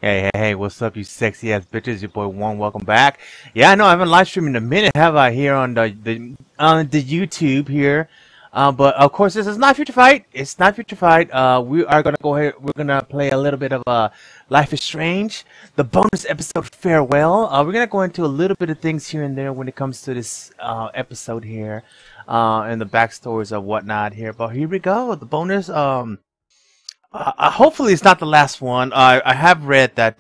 Hey, what's up, you sexy ass bitches? Your boy Juan, welcome back. Yeah, I know I haven't live streamed in a minute, have I? Here on the YouTube here, but of course this is not Future Fight. It's not Future Fight. We are gonna go ahead. We're gonna play a little bit of Life is Strange, the bonus episode farewell. We're gonna go into a little bit of things here and there when it comes to this episode here, and the backstories of whatnot here. But here we go, the bonus. Hopefully it's not the last one. I have read that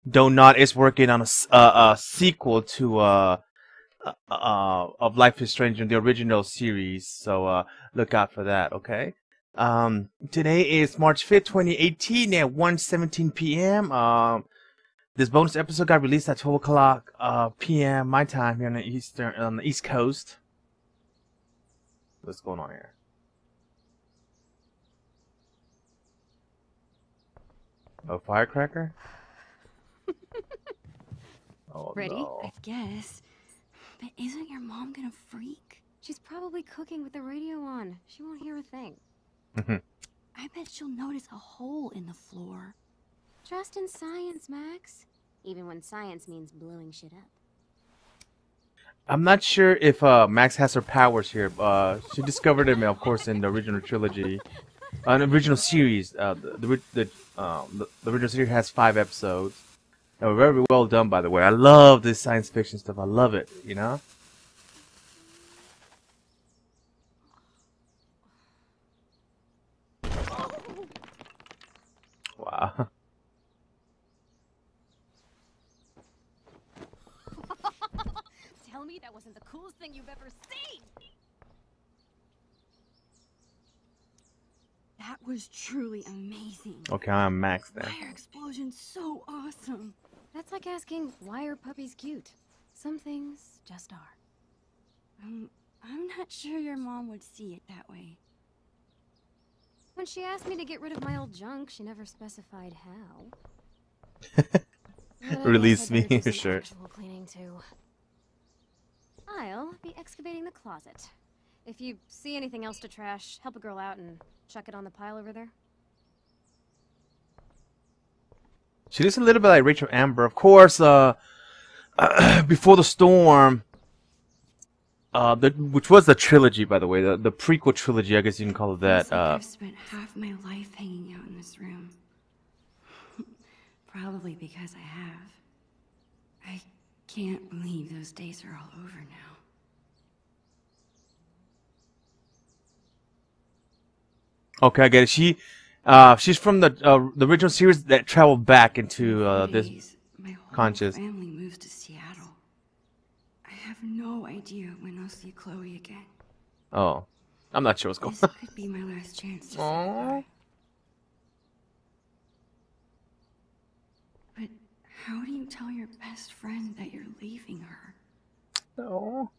Donut is working on a sequel to of Life is Strange in the original series, so look out for that. Okay. Today is March 5th, 2018 at 1:17 p.m. This bonus episode got released at 12 o'clock p.m. my time here on the East Coast. What's going on here? A firecracker? Oh, ready? no. I guess. But isn't your mom gonna freak? She's probably cooking with the radio on. She won't hear a thing. I bet she'll notice a hole in the floor. Trust in science, Max. Even when science means blowing shit up. I'm not sure if Max has her powers here. She discovered them, of course, in the original trilogy, the original series. The original series has 5 episodes. They were very well done, by the way. I love this science fiction stuff. I love it. You know. Wow. Tell me that wasn't the coolest thing you've ever seen! That was truly amazing. Okay, I'm Max then. Fire explosion, so awesome. That's like asking, why are puppies cute? Some things just are. I'm not sure your mom would see it that way. When she asked me to get rid of my old junk, she never specified how. Release me, sure. Cleaning too. I'll be excavating the closet. If you see anything else to trash, help a girl out and chuck it on the pile over there. She looks a little bit like Rachel Amber, of course. Before the Storm, which was the trilogy, by the way, the prequel trilogy, I guess you can call it that. I've spent half my life hanging out in this room. Probably because I have. I can't believe those days are all over now. Okay, I get it. She's from the original series that traveled back into this my whole conscious. family moves to Seattle. I have no idea when I'll see Chloe again. Oh, I'm not sure what's going This on. could be my last chance to say Aww. goodbye. But how do you tell your best friend that you're leaving her? No.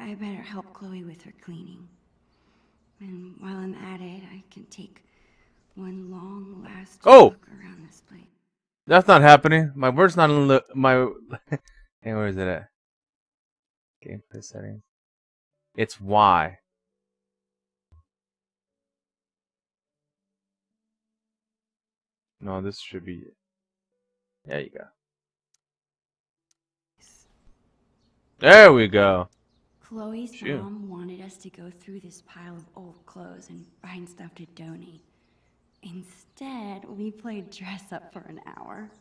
I better help Chloe with her cleaning. And while I'm at it, I can take one long last look around this place. That's not happening. My word's not in my. Hey, where is it at? Gameplay settings. It's Y. No, this should be it. There you go. There we go. Chloe's mom wanted us to go through this pile of old clothes and find stuff to donate. Instead, we played dress up for an hour.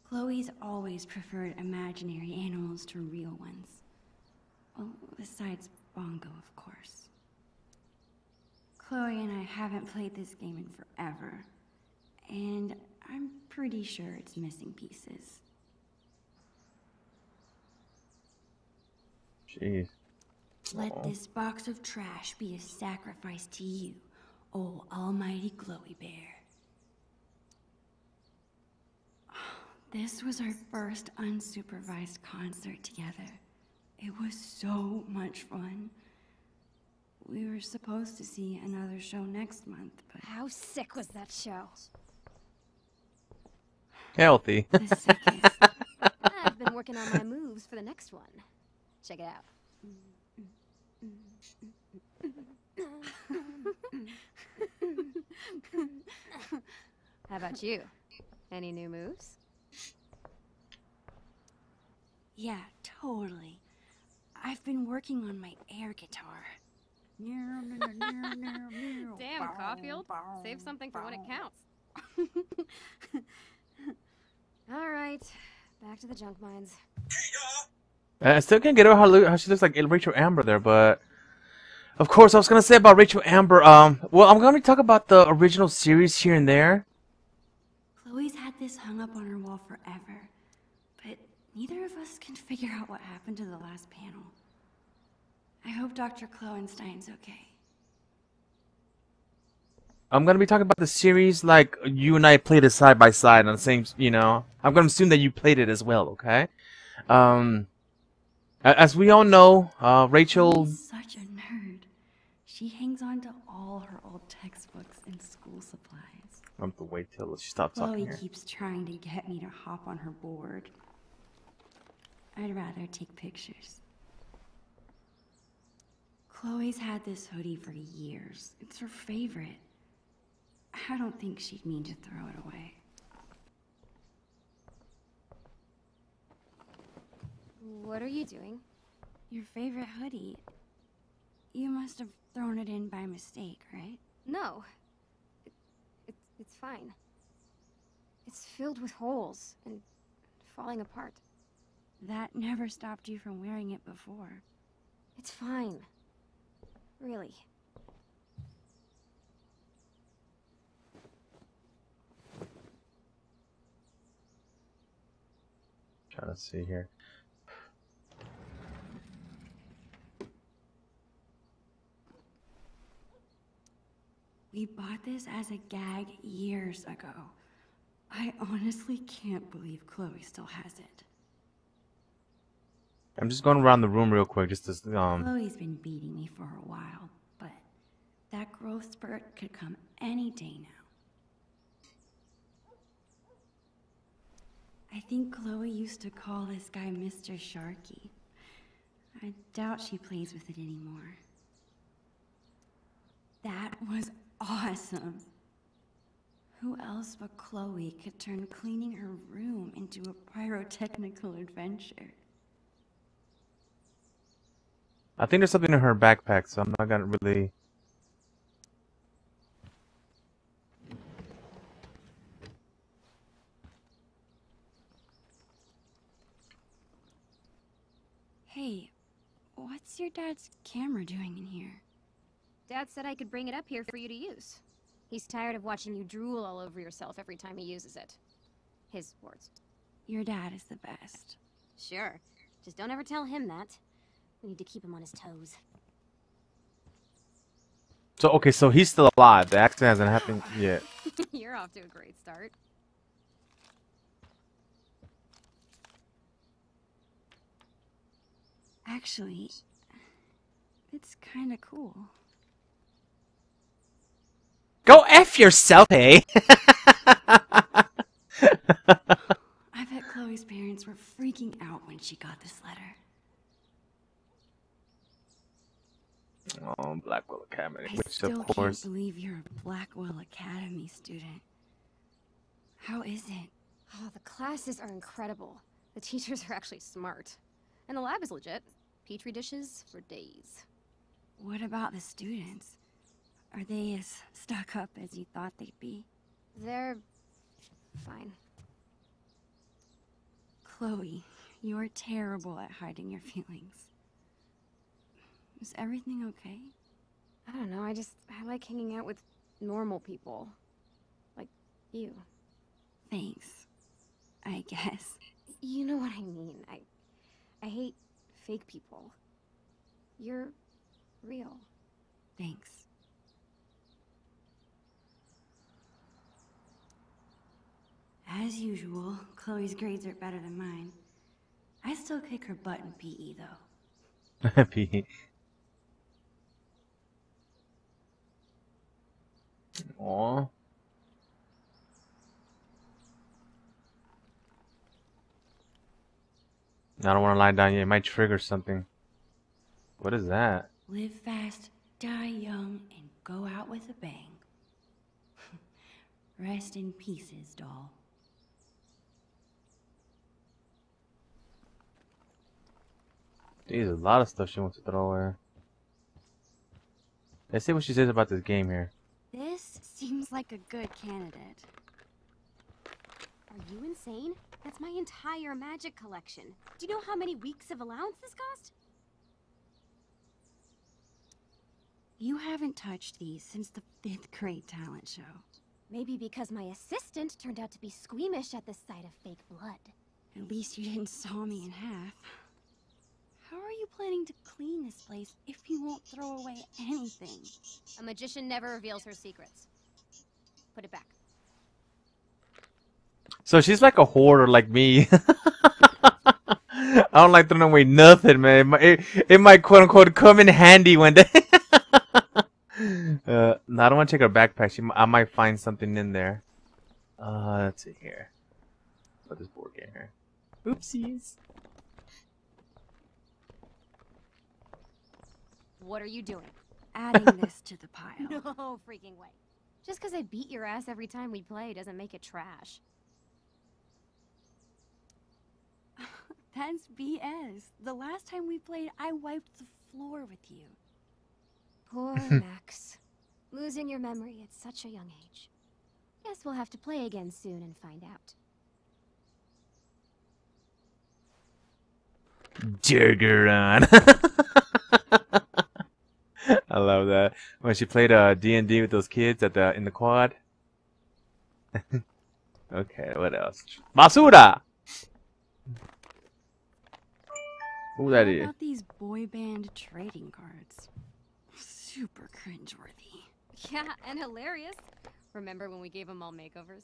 Chloe's always preferred imaginary animals to real ones. Well, besides Bongo, of course. Chloe and I haven't played this game in forever, and I'm pretty sure it's missing pieces. Jeez. Let this box of trash be a sacrifice to you, oh almighty Glowy Bear. This was our first unsupervised concert together. It was so much fun. We were supposed to see another show next month, but... How sick was that show? Healthy. The sickest. I've been working on my moves for the next one. Check it out. How about you? Any new moves? Yeah, totally. I've been working on my air guitar. Damn, Caulfield. Save something for when it counts. All right, back to the junk mines. I still can't get over how she looks like Rachel Amber there, but of course I was gonna say about Rachel Amber. Well, I'm gonna talk about the original series here and there. Chloe's had this hung up on her wall forever, but neither of us can figure out what happened to the last panel. I hope Dr. Kloenstein's okay. I'm gonna be talking about the series like you and I played it side by side on the same. You know, I'm gonna assume that you played it as well. Okay. As we all know, Rachel. Chloe's such a nerd. She hangs on to all her old textbooks and school supplies. I'm gonna have to wait till she stops Chloe talking here. keeps trying to get me to hop on her board. I'd rather take pictures. Chloe's had this hoodie for years. It's her favorite. I don't think she'd mean to throw it away. What are you doing? Your favorite hoodie. You must have thrown it in by mistake, right? No. It's fine. It's filled with holes and falling apart. That never stopped you from wearing it before. It's fine. Really. Trying to see here. We bought this as a gag years ago. I honestly can't believe Chloe still has it. I'm just going around the room real quick just to Chloe's been beating me for a while, but that growth spurt could come any day now. I think Chloe used to call this guy Mr. Sharky. I doubt she plays with it anymore. That was awesome. Who else but Chloe could turn cleaning her room into a pyrotechnical adventure? I think there's something in her backpack, so I'm not gonna really. Hey, what's your dad's camera doing in here? Dad said I could bring it up here for you to use. He's tired of watching you drool all over yourself every time he uses it. His words. Your dad is the best. Sure. Just don't ever tell him that. We need to keep him on his toes. So okay, so he's still alive. The accident hasn't happened yet. You're off to a great start. Actually, it's kinda cool. Go F yourself, hey! I bet Chloe's parents were freaking out when she got this letter. Oh, Blackwell Academy, I which still of course. can't believe you're a Blackwell Academy student. How is it? Oh, the classes are incredible. The teachers are actually smart. And the lab is legit. Petri dishes for days. What about the students? Are they as stuck up as you thought they'd be? They're fine. Chloe, you're terrible at hiding your feelings. Is everything okay? I don't know, I like hanging out with normal people. Like you. Thanks, I guess. You know what I mean. I hate fake people. You're real. Thanks. As usual, Chloe's grades are better than mine. I still kick her butt in PE, though. P. Aw. I don't want to lie down yet. It might trigger something. What is that? Live fast, die young, and go out with a bang. Rest in pieces, doll. There's a lot of stuff she wants to throw away. Let's see what she says about this game here. This seems like a good candidate. Are you insane? That's my entire magic collection. Do you know how many weeks of allowance this cost? You haven't touched these since the 5th grade talent show. Maybe because my assistant turned out to be squeamish at the sight of fake blood. At least you didn't saw me in half. How are you planning to clean this place if you won't throw away anything? A magician never reveals her secrets. Put it back. So she's like a hoarder like me. I don't like throwing away nothing, man. It might quote unquote come in handy one day. No, I don't want to check her backpack. I might find something in there. Let's see here. Put this board game here. Oopsies. What are you doing? Adding this to the pile. No freaking way. Just because I beat your ass every time we play doesn't make it trash. That's BS. The last time we played, I wiped the floor with you. Poor Max. Losing your memory at such a young age. Guess we'll have to play again soon and find out. Juggeron. I love that. When she played D&D with those kids at in the quad. Okay, what else? Basura! Who that is? What about these boy band trading cards? Super cringeworthy. Yeah, and hilarious. Remember when we gave them all makeovers?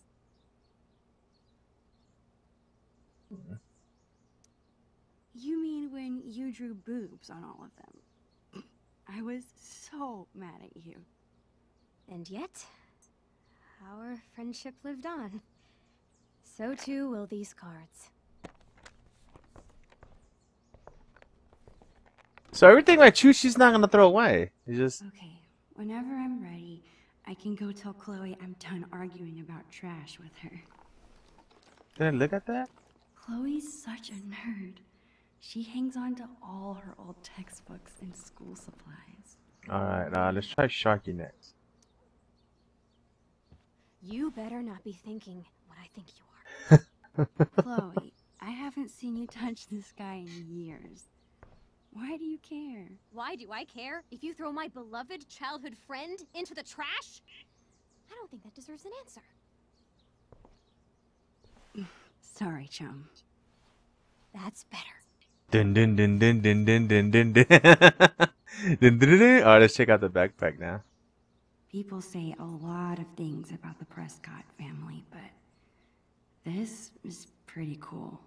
You mean when you drew boobs on all of them? I was so mad at you. And yet, our friendship lived on. So too will these cards. So everything I choose, she's not gonna throw away. It's just Okay, whenever I'm ready, I can go tell Chloe I'm done arguing about trash with her. did I look at that? Chloe's such a nerd. She hangs on to all her old textbooks and school supplies. All right, let's try Sharky next. You better not be thinking what I think you are. Chloe, I haven't seen you touch this guy in years. Why do you care? Why do I care if you throw my beloved childhood friend into the trash? I don't think that deserves an answer. Sorry, chum. That's better. Dun dun dun dun dun dun dun dun dun. Dun, dun, dun, dun. All right, let's check out the backpack now. People say a lot of things about the Prescott family, but this is pretty cool.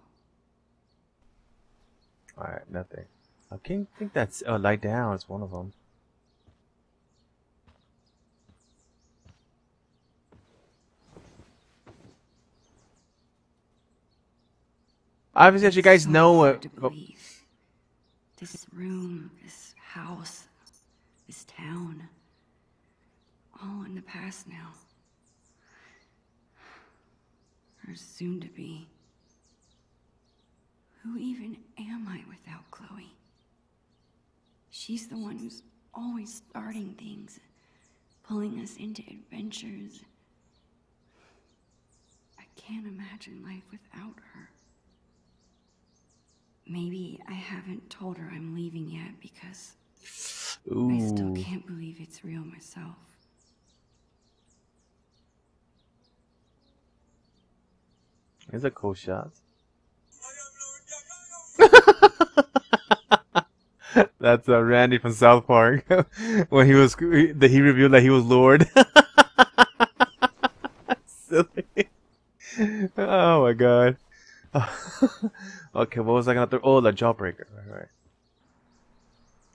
All right, nothing. I can't think that's lie down. It's one of them. Obviously, as you guys know, Hard to believe. This room, this house, this town, all in the past now. Or soon to be. Who even am I without Chloe? She's the one who's always starting things, pulling us into adventures. I can't imagine life without her. Maybe I haven't told her I'm leaving yet because I still can't believe it's real myself. It's a cool shot. That's Randy from South Park when he revealed that he was Lord. Silly. Oh my god. Okay, what was I gonna throw? Oh, the jawbreaker. Right.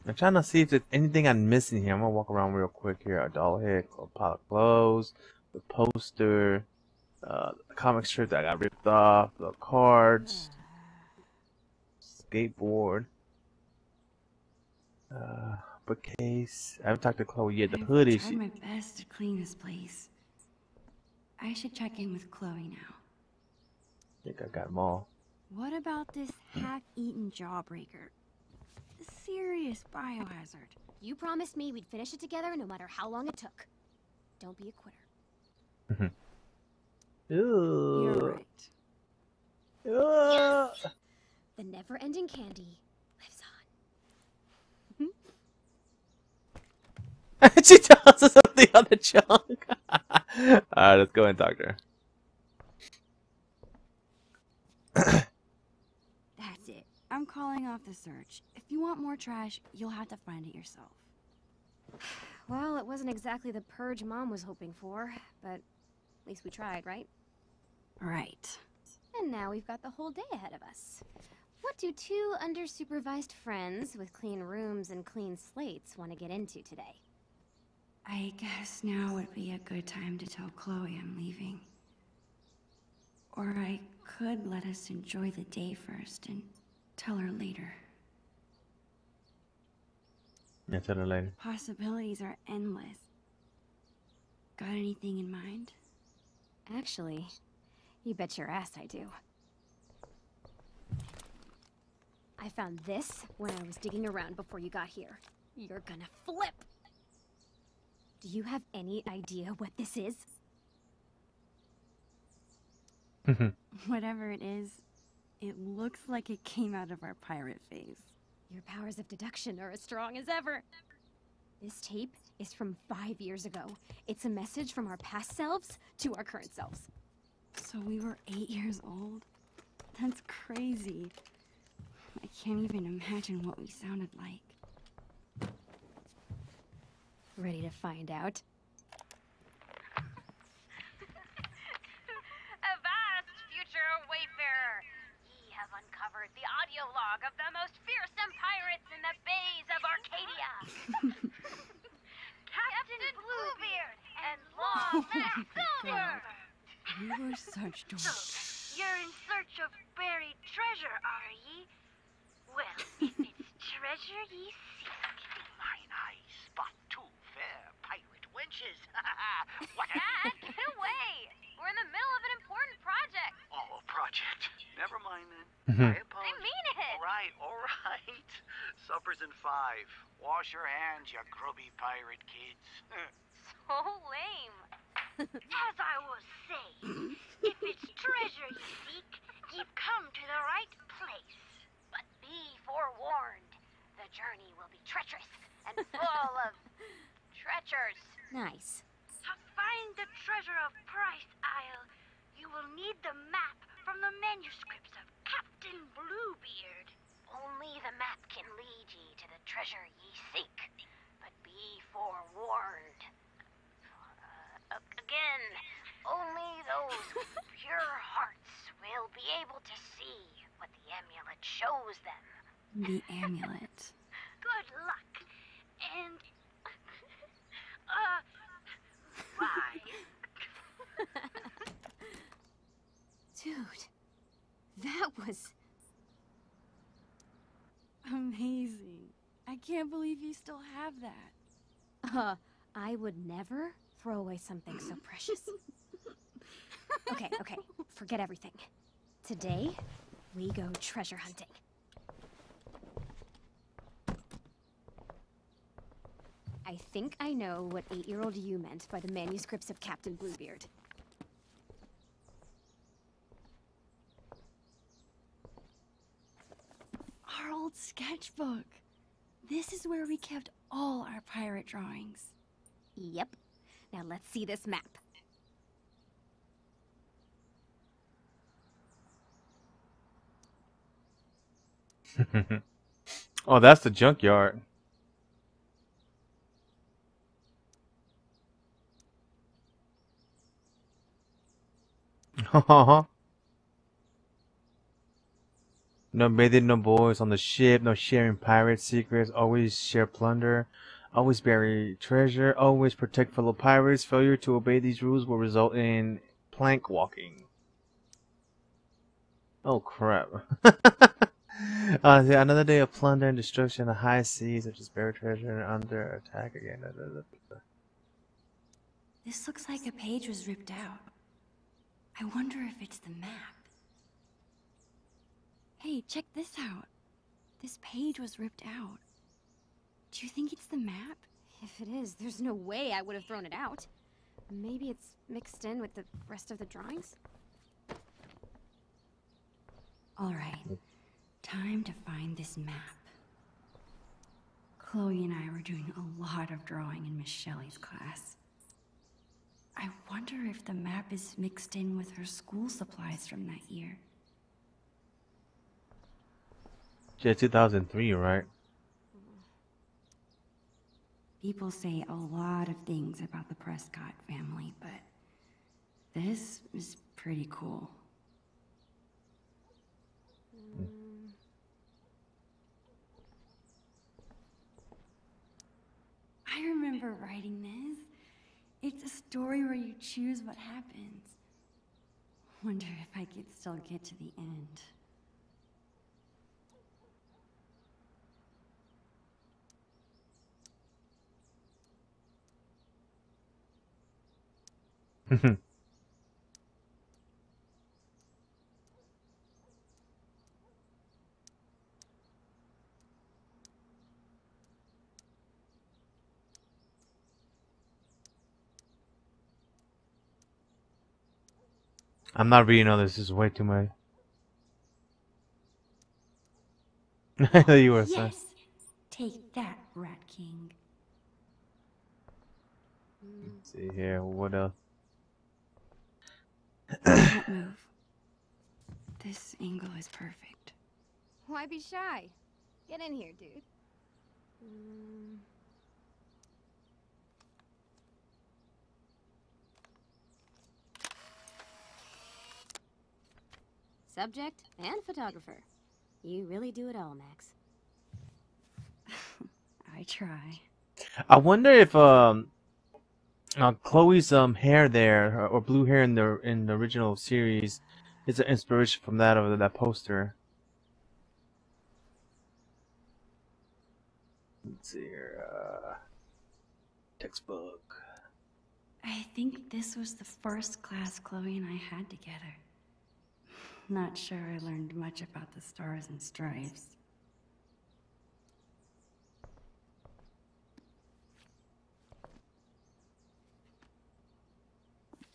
I'm trying to see if there's anything I'm missing here. I'm gonna walk around real quick here. A doll head, a pile of clothes, the poster, the comic strip that got ripped off, the cards. skateboard. Bookcase. I haven't talked to Chloe yet. The I've hood is. tried my best to clean this place. I should check in with Chloe now. I think I got them all. What about this half-eaten jawbreaker? A serious biohazard. You promised me we'd finish it together no matter how long it took. Don't be a quitter. Ooh. You're right. Yes! The never-ending candy lives on. She tells us of the other junk. Alright, let's go and talk to her. That's it. I'm calling off the search. If you want more trash, you'll have to find it yourself. Well, it wasn't exactly the purge Mom was hoping for, but at least we tried, right? Right. And now we've got the whole day ahead of us. What do two under-supervised friends with clean rooms and clean slates want to get into today? I guess now would be a good time to tell Chloe I'm leaving. Or I could let us enjoy the day first and tell her later. Yeah, tell her later. Possibilities are endless. Got anything in mind? Actually, you bet your ass I do. I found this when I was digging around before you got here. You're gonna flip! Do you have any idea what this is? Whatever it is, it looks like it came out of our pirate phase. Your powers of deduction are as strong as ever. This tape is from 5 years ago. It's a message from our past selves to our current selves. So we were 8 years old? That's crazy. I can't even imagine what we sounded like. Ready to find out? Avast, future wayfarer! Ye have uncovered the audio log of the most fearsome pirates in the bays of Arcadia. Captain Bluebeard and Lawman Silver! We were such dorks. You're in search of buried treasure, are ye? Well, if it's treasure ye seek, Mine eyes spot two fair pirate wenches. What Dad, get away! We're in the middle of an important project. Oh, project. Never mind then. I I I apologize. mean it! All right. Supper's in 5. Wash your hands, you grubby pirate kids. So lame. As I was saying, if it's treasure ye seek, ye've come to the right place. But be forewarned, the journey will be treacherous and full of treacherous. Nice. To find the treasure of Price Isle, you will need the map from the manuscripts of Captain Bluebeard. Only the map can lead ye to the treasure ye seek. But be forewarned. Again, only those with pure hearts will be able to see what the amulet shows them. The amulet. Good luck. And... bye. Dude, that was... Amazing. I can't believe you still have that. I would never throw away something so precious. Okay, forget everything. Today, we go treasure hunting. I think I know what 8-year-old you meant by the manuscripts of Captain Bluebeard. Our old sketchbook. This is where we kept all our pirate drawings. Yep. Now let's see this map. Oh, that's the junkyard. No bathing, no boys on the ship, no sharing pirate secrets, always share plunder, always bury treasure, always protect fellow pirates. Failure to obey these rules will result in plank walking. Oh crap. Yeah, another day of plunder and destruction, the high seas, such as buried treasure, and under attack again. This looks like a page was ripped out. I wonder if it's the map. Hey, check this out. This page was ripped out. Do you think it's the map? If it is, there's no way I would have thrown it out. Maybe it's mixed in with the rest of the drawings? All right, time to find this map. Chloe and I were doing a lot of drawing in Miss Shelley's class. I wonder if the map is mixed in with her school supplies from that year. Yeah, 2003, right? People say a lot of things about the Prescott family, but this is pretty cool. I remember writing this. It's a story where you choose what happens. Wonder if I could still get to the end. I'm not reading all this. This is way too much. I thought you were son. Yes! Take that, Rat King. Let's see here. What else? Don't move. This angle is perfect. Why be shy? Get in here, dude. Subject and photographer. You really do it all, Max. I try. I wonder if Chloe's hair there or blue hair in the original series is an inspiration from that of that poster. Let's see here. Textbook. I think this was the first class Chloe and I had together. Not sure I learned much about the stars and stripes.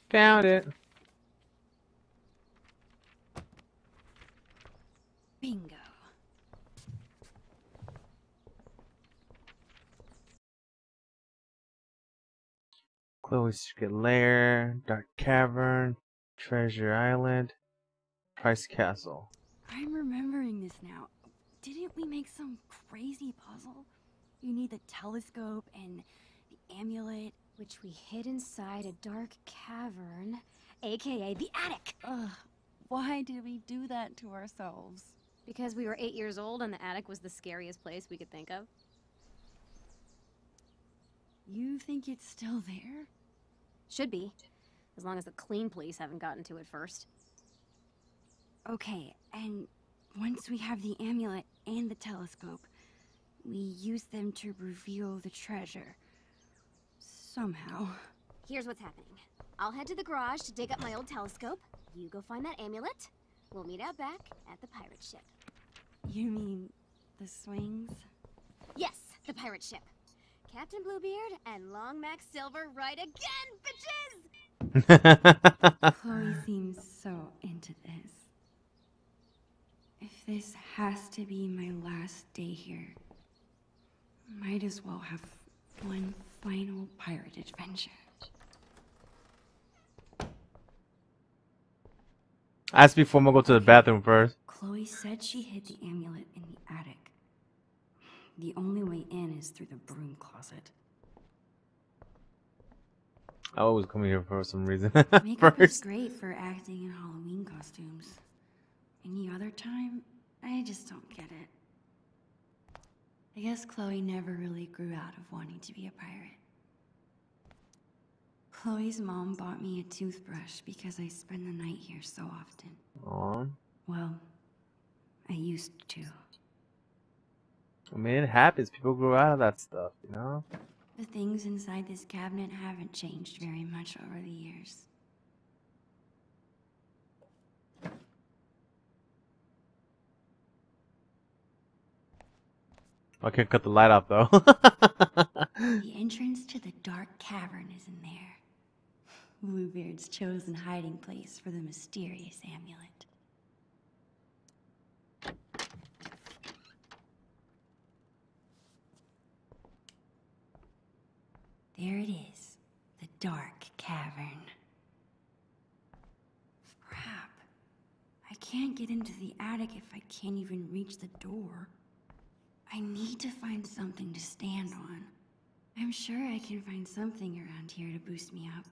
Found it. Bingo. Chloe's Secret Lair, Dark Cavern, Treasure Island, Price Castle. I'm remembering this now. Didn't we make some crazy puzzle? You need the telescope and the amulet. Which we hid inside a dark cavern, aka the attic. Ugh, why did we do that to ourselves? Because we were 8 years old and the attic was the scariest place we could think of. You think it's still there? Should be. As long as the clean police haven't gotten to it first. Okay, and once we have the amulet and the telescope, we use them to reveal the treasure. Somehow. Here's what's happening. I'll head to the garage to dig up my old telescope. You go find that amulet. We'll meet out back at the pirate ship. You mean the swings? Yes, the pirate ship. Captain Bluebeard and Long Max Silver right again, bitches! Chloe seems so into this. If this has to be my last day here, might as well have one final pirate adventure. Ask before I'm gonna go to the bathroom first. Chloe said she hid the amulet in the attic. The only way in is through the broom closet. I always come here for some reason. Makeup is First. great for acting in Halloween costumes. Any other time, I just don't get it. I guess Chloe never really grew out of wanting to be a pirate. Chloe's mom bought me a toothbrush because I spend the night here so often. Aw. Well, I used to. I mean, it happens. People grow out of that stuff, you know? The things inside this cabinet haven't changed very much over the years. I can't cut the light off, though. The entrance to the dark cavern is in there. Bluebeard's chosen hiding place for the mysterious amulet. There it is, the dark cavern. Crap. I can't get into the attic if I can't even reach the door. I need to find something to stand on. I'm sure I can find something around here to boost me up.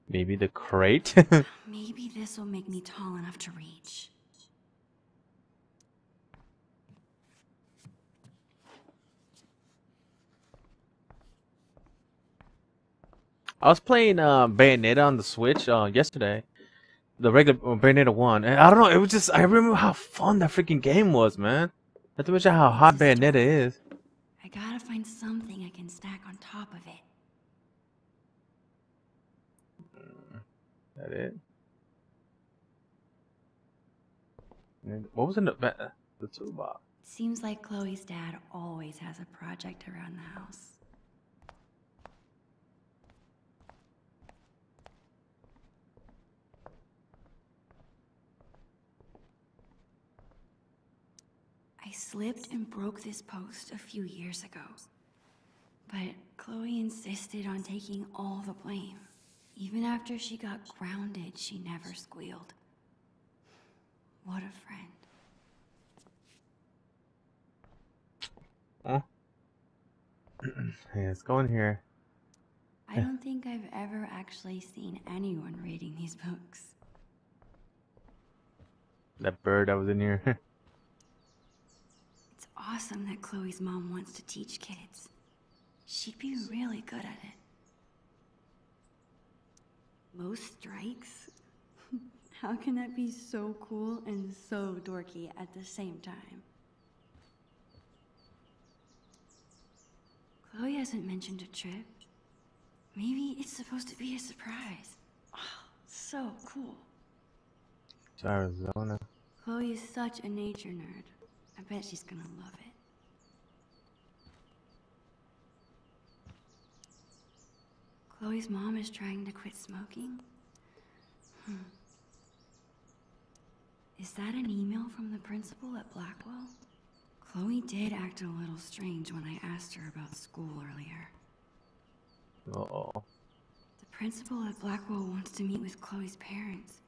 Maybe the crate? Maybe this will make me tall enough to reach. I was playing Bayonetta on the Switch yesterday. The regular Bayonetta 1. And I don't know, it was just, I remember how fun that freaking game was, man. Not to mention how hot Bayonetta is. I gotta find something I can stack on top of it. That it? And what was in the toolbox? It seems like Chloe's dad always has a project around the house. I slipped and broke this post a few years ago. But Chloe insisted on taking all the blame. Even after she got grounded, she never squealed. What a friend. Huh? Hey, let's go in here. I don't think I've ever actually seen anyone reading these books. That bird that was in here. It's awesome that Chloe's mom wants to teach kids. She'd be really good at it. Most strikes? How can that be so cool and so dorky at the same time? Chloe hasn't mentioned a trip. Maybe it's supposed to be a surprise. Oh, so cool. It's Arizona. Chloe is such a nature nerd. I bet she's gonna love it. Chloe's mom is trying to quit smoking? Is that an email from the principal at Blackwell? Chloe did act a little strange when I asked her about school earlier. Uh-oh. The principal at Blackwell wants to meet with Chloe's parents.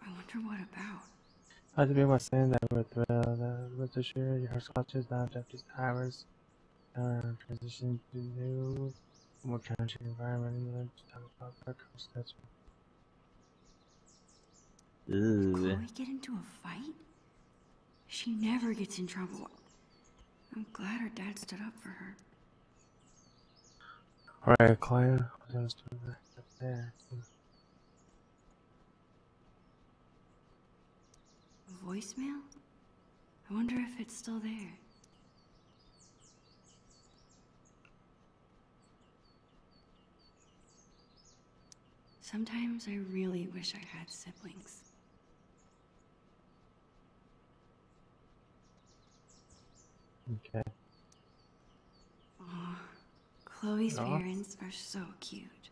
I wonder what about. I have to be my saying that we're thrilled. Rest assured, your scotches now after hours. Transition to new, more challenging environment. And then talk about our steps. Did Chloe get into a fight? She never gets in trouble. I'm glad her dad stood up for her. Alright, Claire. Up there. A voicemail? I wonder if it's still there. Sometimes I really wish I had siblings. Okay. Aw, Chloe's Aw. parents are so cute.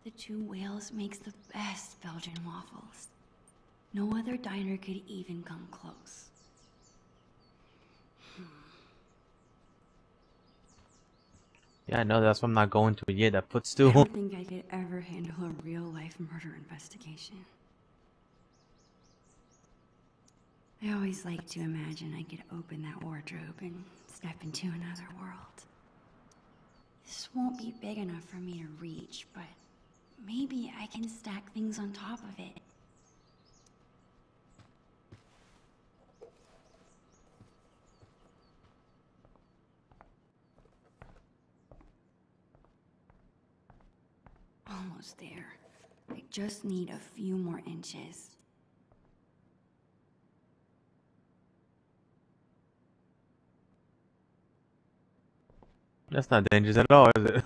The Two Whales makes the best Belgian waffles. No other diner could even come close. Yeah, I know. That's why I'm not going to it yet. That I footstool. don't think I could ever handle a real-life murder investigation. I always like to imagine I could open that wardrobe and step into another world. This won't be big enough for me to reach, but maybe I can stack things on top of it. Almost there. I just need a few more inches. That's not dangerous at all, is it?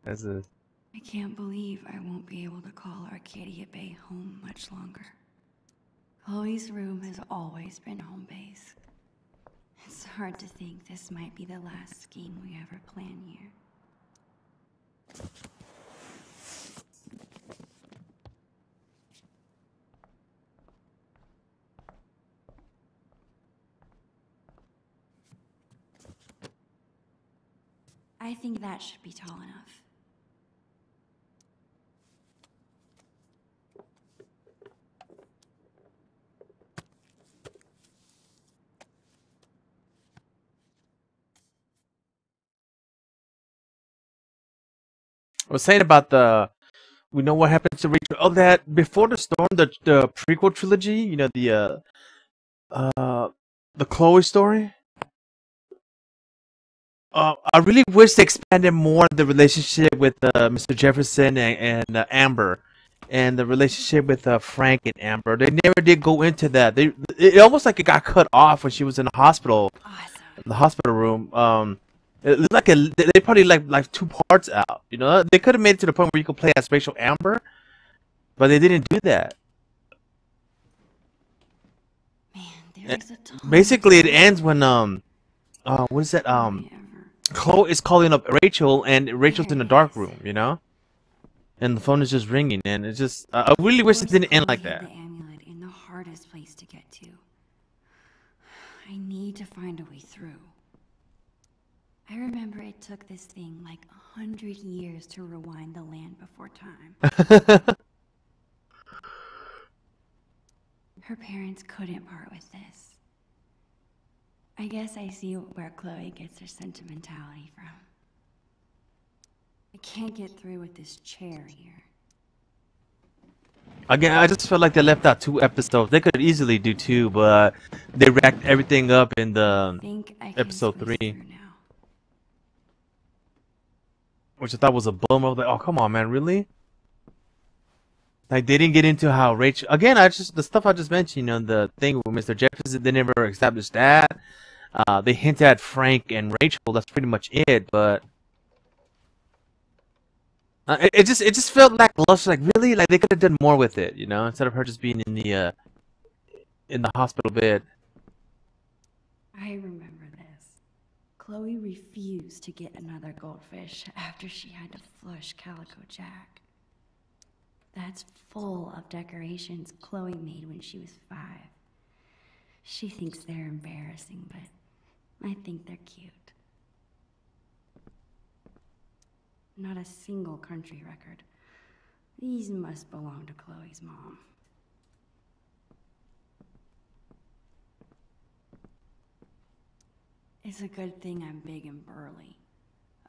That's a... I can't believe I won't be able to call Arcadia Bay home much longer. Chloe's room has always been home base. It's hard to think this might be the last scheme we ever plan here. I think that should be tall enough. I was saying about the, we know what happens to Rachel. Oh, that Before the Storm, the prequel trilogy. You know, the Chloe story. I really wish they expanded more the relationship with Mr. Jefferson and Amber, and the relationship with Frank and Amber. They never did go into that. It almost like it got cut off when she was in the hospital, Awesome. in the hospital room. It looked like they probably like two parts out. You know, they could have made it to the point where you could play as Rachel Amber, but they didn't do that. Man, there is a ton. Basically, it ends when what is that Ever. Chloe is calling up Rachel, and Rachel's in the dark room, you know? And the phone is just ringing, and it's just... I really wish it didn't end like Chloe hid that. the amulet in the hardest place to get to. I need to find a way through. I remember it took this thing like 100 years to rewind the land before time. Her parents couldn't part with this. I guess I see where Chloe gets her sentimentality from. I can't get through with this chair here. Again, I just felt like they left out 2 episodes. They could easily do 2, but they racked everything up in the Think I can episode squeeze 3. through now. Which I thought was a bummer. I was like, oh, come on, man, really? Like, they didn't get into how Rachel... Again, the stuff I just mentioned, you know, the thing with Mr. Jefferson, they never established that. They hinted at Frank and Rachel, that's pretty much it, but... it just felt lackluster. Like, really? Like, they could have done more with it, you know? Instead of her just being in the hospital bed. I remember this. Chloe refused to get another goldfish after she had to flush Calico Jack. That's full of decorations Chloe made when she was 5. She thinks they're embarrassing, but I think they're cute. Not a single country record. These must belong to Chloe's mom. It's a good thing I'm big and burly.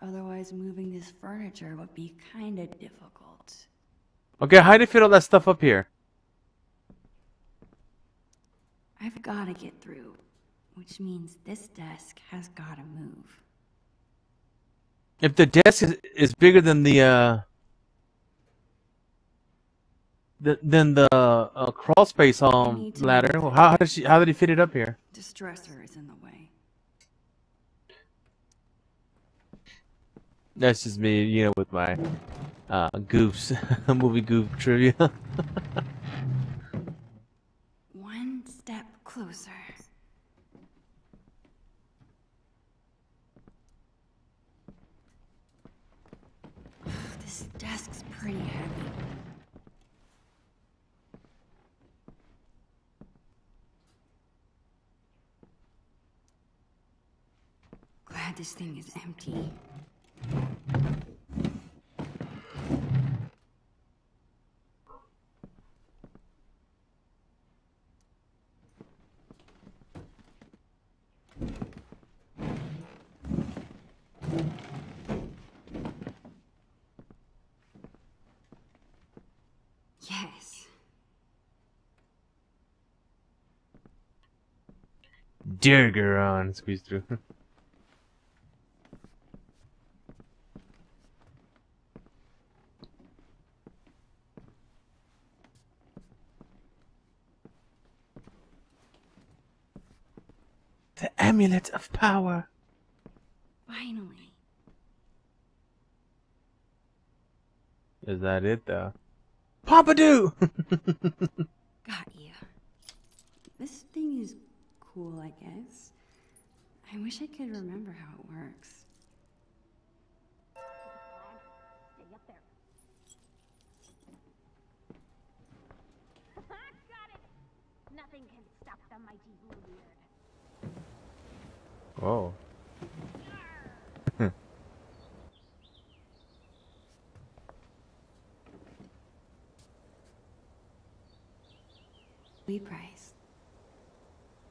Otherwise, moving this furniture would be kinda difficult. Okay, how do you fit all that stuff up here? I've gotta get through, which means this desk has gotta move. If the desk is bigger than the crawl space ladder, well, how did he fit it up here? Distressor is in the way. That's just me, you know, with my goofs, movie goof trivia. One step closer. This desk's pretty heavy. Glad this thing is empty. Yes. Dagger on, squeeze through. The amulet of power. Is that it though? Pompadour! Got ya. This thing is cool, I guess. I wish I could remember how it works. Stay up there. Got it. Nothing can stop the mighty Bluebeard. Whoa. Lee Price.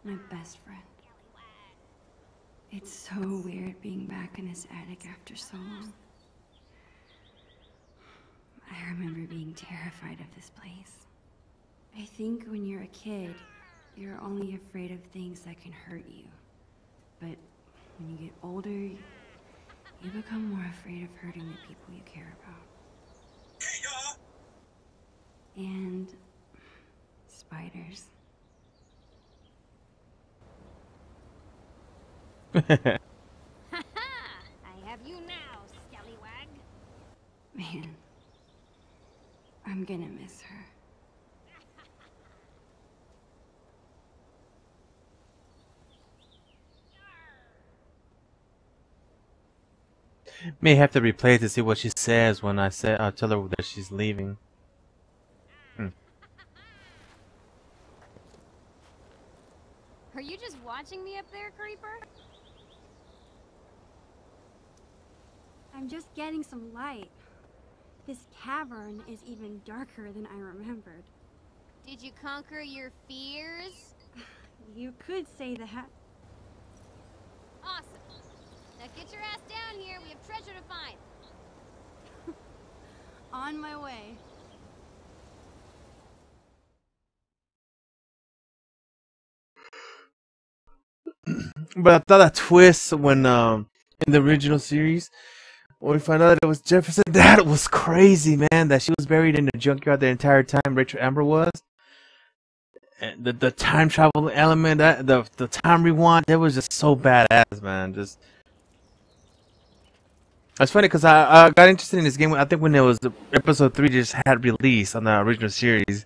My best friend. It's so weird being back in his attic after so long. I remember being terrified of this place. I think when you're a kid, you're only afraid of things that can hurt you. But when you get older, you become more afraid of hurting the people you care about. And spiders. I have you now, scallywag. Man, I'm gonna miss her. May have to replay to see what she says when I tell her that she's leaving. Are you just watching me up there, Creeper? I'm just getting some light. This cavern is even darker than I remembered. Did you conquer your fears? You could say that. Awesome. Now get your ass down here. We have treasure to find. On my way. But I thought that twist when in the original series, when we found out that it was Jefferson, that was crazy, man. That she was buried in the junkyard the entire time Rachel Amber was. And the time travel element, that the time rewind, that was just so badass, man. Just it's funny because I got interested in this game. I think when it was episode 3 just had released on the original series.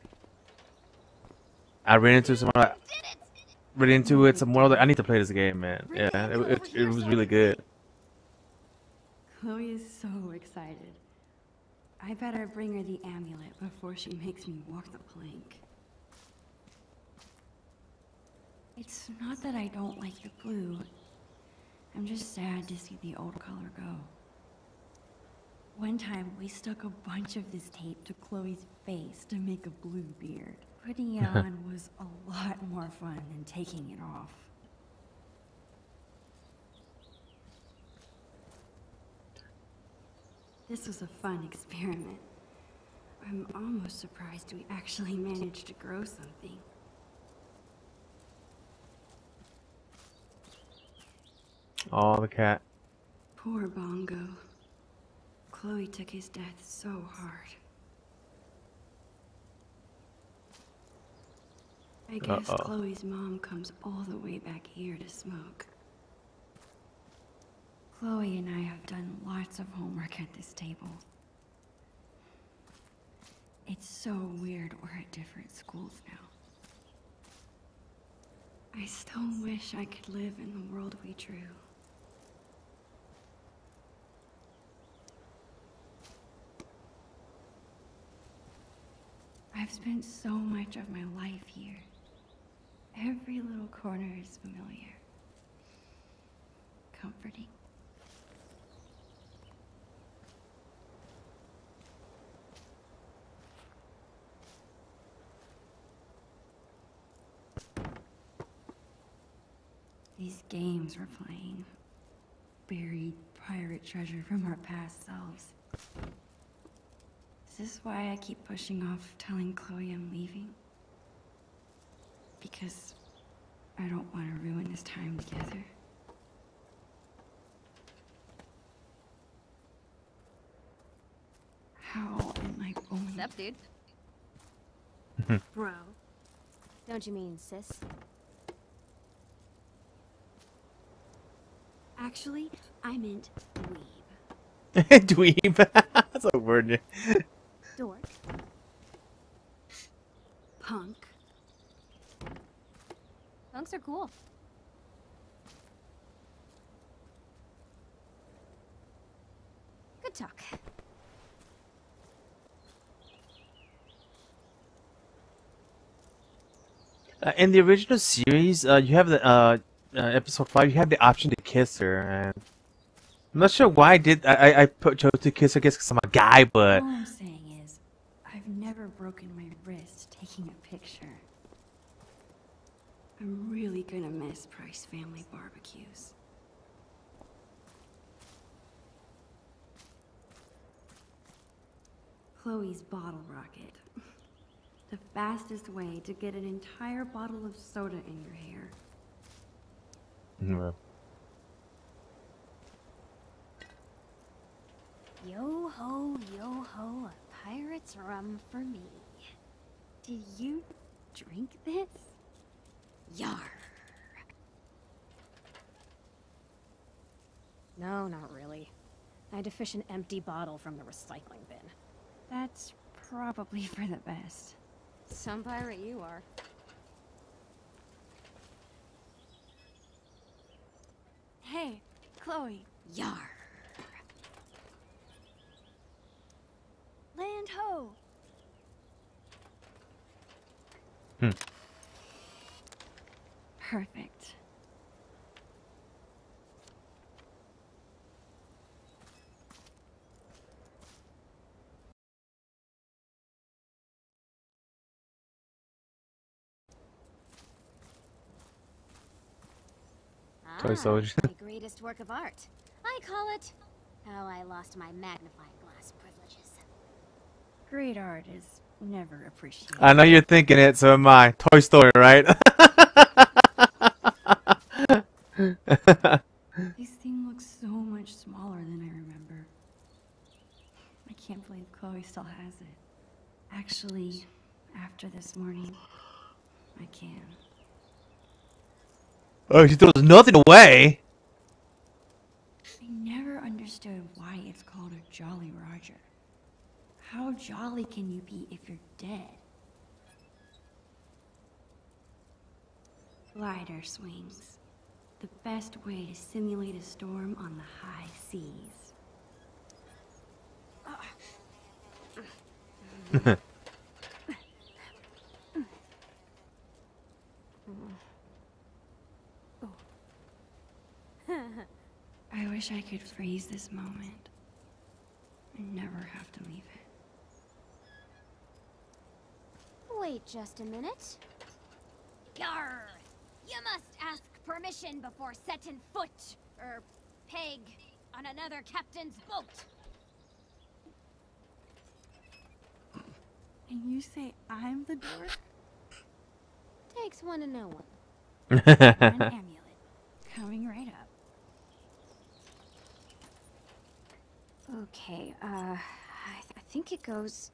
I ran into some. Read into it some more. I need to play this game, man. Yeah, it was really good. Chloe is so excited. I better bring her the amulet before she makes me walk the plank. It's not that I don't like the blue. I'm just sad to see the old color go. One time, we stuck a bunch of this tape to Chloe's face to make a blue beard. Putting it on was a lot more fun than taking it off. This was a fun experiment. I'm almost surprised we actually managed to grow something. Oh, the cat. Poor Bongo. Chloe took his death so hard. I guess Chloe's mom comes all the way back here to smoke. Chloe and I have done lots of homework at this table. It's so weird we're at different schools now. I still wish I could live in the world we drew. I've spent so much of my life here. Every little corner is familiar. Comforting. These games we're playing. Buried pirate treasure from our past selves. Is this why I keep pushing off telling Chloe I'm leaving? Because I don't want to ruin this time together. How am I going? What's up, dude? Bro. Don't you mean sis? Actually, I meant dweeb. Dweeb. That's a word. Dork. Punk. Punks are cool. Good talk. In the original series, you have the episode 5. You have the option to kiss her, and I'm not sure why chose to kiss her. I guess because I'm a guy, but All I'm saying is, I've never broken my wrist taking a picture. I'm really gonna miss Price family barbecues. Chloe's bottle rocket. The fastest way to get an entire bottle of soda in your hair. mm, Yo ho, a pirate's rum for me. Did you drink this? Yar. No, not really. I had to fish an empty bottle from the recycling bin. That's probably for the best. Some pirate you are. Hey, Chloe. Yar. Land ho! Hmm. Perfect. Toy soldier. My greatest work of art. I call it How I Lost My Magnifying Glass Privileges. Great art is never appreciated. I know you're thinking it, so am I. Toy Story, right? This thing looks so much smaller than I remember. I can't believe Chloe still has it. Actually, after this morning, I can. Oh, she throws nothing away. I never understood why it's called a Jolly Roger. How jolly can you be if you're dead? Glider swings. The best way to simulate a storm on the high seas. I wish I could freeze this moment and never have to leave it. Wait just a minute. Yarr! You must ask permission before setting foot, or peg, on another captain's boat. And you say I'm the dork? Takes one to know one. An amulet. Coming right up. Okay, I think it goes...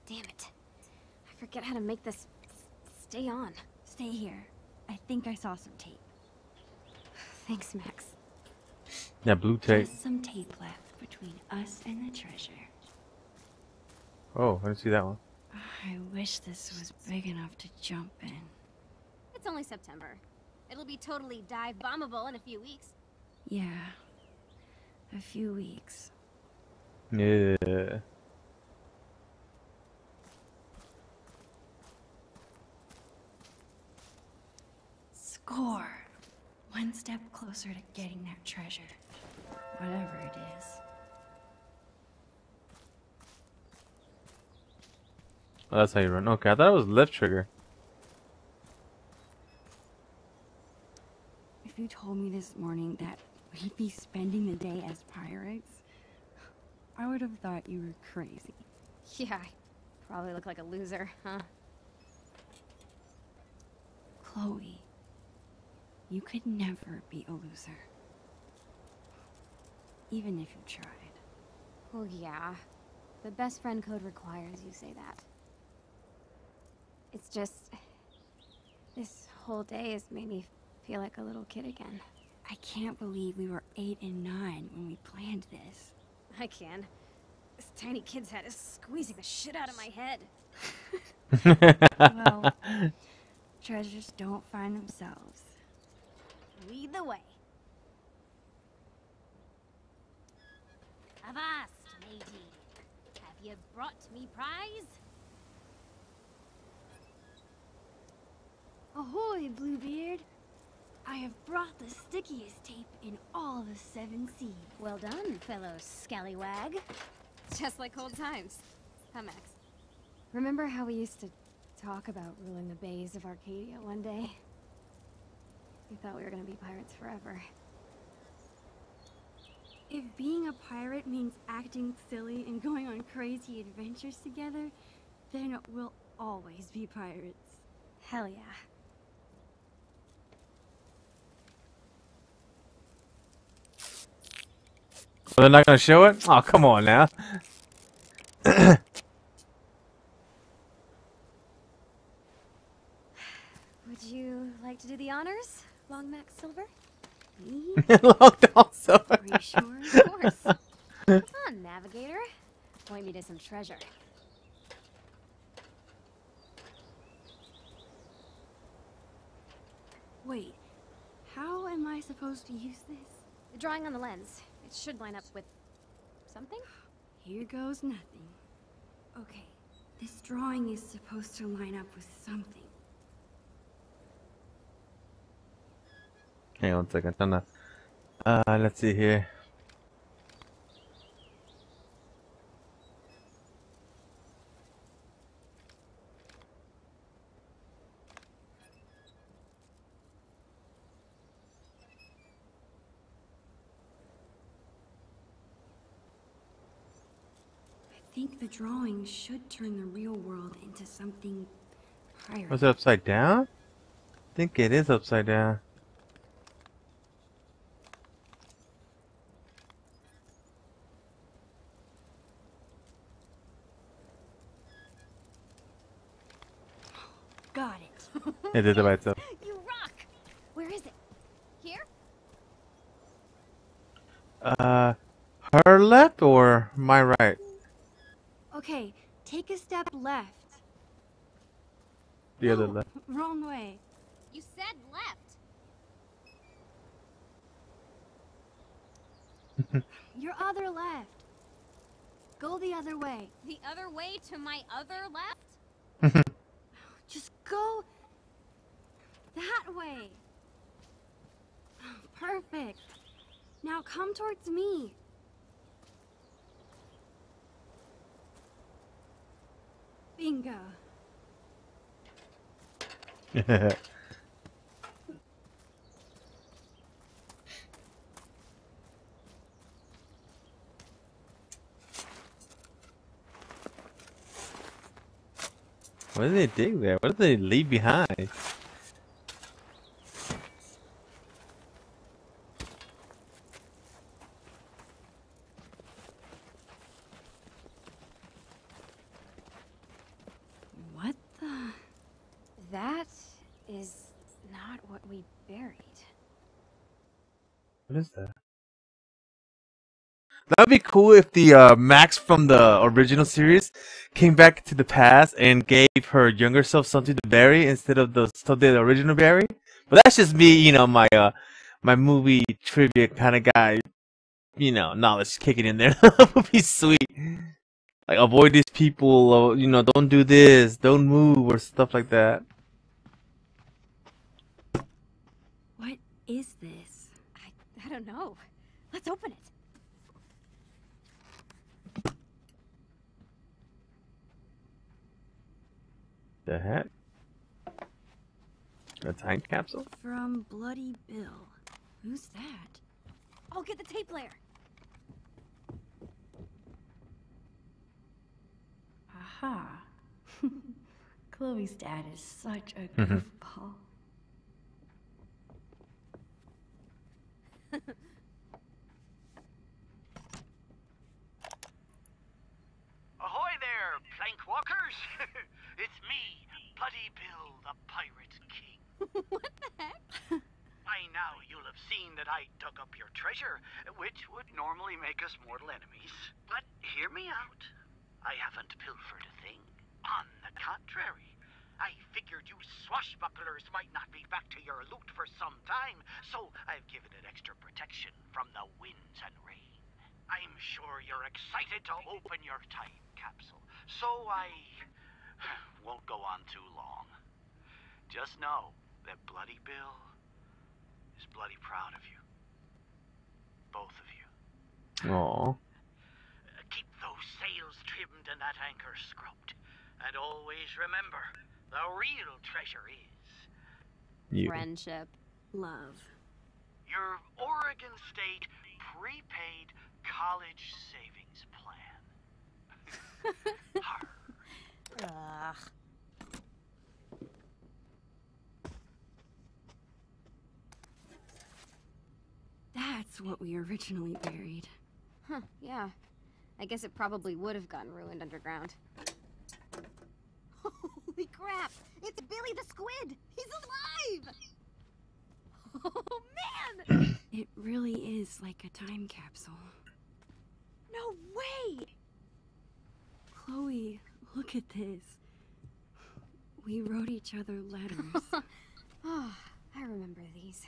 Damn it. I forget how to make this stay on. Stay here. I think I saw some tape. Thanks, Max. Yeah, blue tape. There's some tape left between us and the treasure. Oh, I didn't see that one. I wish this was big enough to jump in. It's only September. It'll be totally dive bombable in a few weeks. Yeah. A few weeks. Yeah. Score! One step closer to getting that treasure. Whatever it is. Oh, that's how you run. Okay, I thought it was left trigger. If you told me this morning that we'd be spending the day as pirates, I would have thought you were crazy. Yeah, I probably look like a loser, huh? Chloe, you could never be a loser. Even if you tried. Oh yeah. The best friend code requires you say that. It's just... this whole day has made me feel like a little kid again. I can't believe we were 8 and 9 when we planned this. I can. tiny kid's head is squeezing the shit out of my head. Well, treasures don't find themselves. Lead the way. Avast, matey. Have you brought me prize? Ahoy, Bluebeard! I have brought the stickiest tape in all the 7 seas. Well done, fellow scallywag. Just like old times. Huh, Max? Remember how we used to talk about ruling the bays of Arcadia one day? We thought we were gonna be pirates forever. If being a pirate means acting silly and going on crazy adventures together, then we'll always be pirates. Hell yeah. They're not gonna show it? Oh, come on now. Would you like to do the honors, Long Max Silver? Me? Locked also. Are you sure? Of course. Come on, Navigator. Point me to some treasure. Wait, how am I supposed to use this? The drawing on the lens. It should line up with something? Here goes nothing. Okay, this drawing is supposed to line up with something. Hang on a second. Let's see here. I think the drawing should turn the real world into something pirate. Was it upside down? I think it is upside down. Got it. It did it by itself. You rock! Where is it? Here? Her left or my right? Okay, take a step left. The other No, left. Wrong way. You said left. Your other left. Go the other way. The other way to my other left? Just go that way. Perfect. Now come towards me. Bingo. What did they dig there? What did they leave behind? What the? That is not what we buried. What is that? That'd be cool if the Max from the original series came back to the past and gave her younger self something to bury instead of the stuff the original bury. But that's just me, you know, my my movie trivia kind of guy, you know, knowledge kicking in there. That would be sweet. Like avoid these people, you know, don't do this, don't move, or stuff like that. What is this? I don't know. Let's open it. The heck? A time capsule? From Bloody Bill. Who's that? I'll get the tape player. Aha. Chloe's dad is such a goofball. Ahoy there, plank walkers! It's me, Bloody Bill, the Pirate King. What the heck? By now now you'll have seen that I dug up your treasure, which would normally make us mortal enemies. But hear me out. I haven't pilfered a thing. On the contrary, I figured you swashbucklers might not be back to your loot for some time, so I've given it extra protection from the winds and rain. I'm sure you're excited to open your time capsule, so I won't go on too long. Just know that Bloody Bill is bloody proud of you. Both of you. Aww. Keep those sails trimmed and that anchor scrubbed. And always remember, the real treasure is... You. Friendship. Love. your Oregon State prepaid college savings plan. Arr. Ugh. That's what we originally buried. Huh, yeah. I guess it probably would have gotten ruined underground. Holy crap! It's Billy the Squid! He's alive! Oh, man! It really is like a time capsule. No way! Chloe, look at this. We wrote each other letters. Oh, I remember these.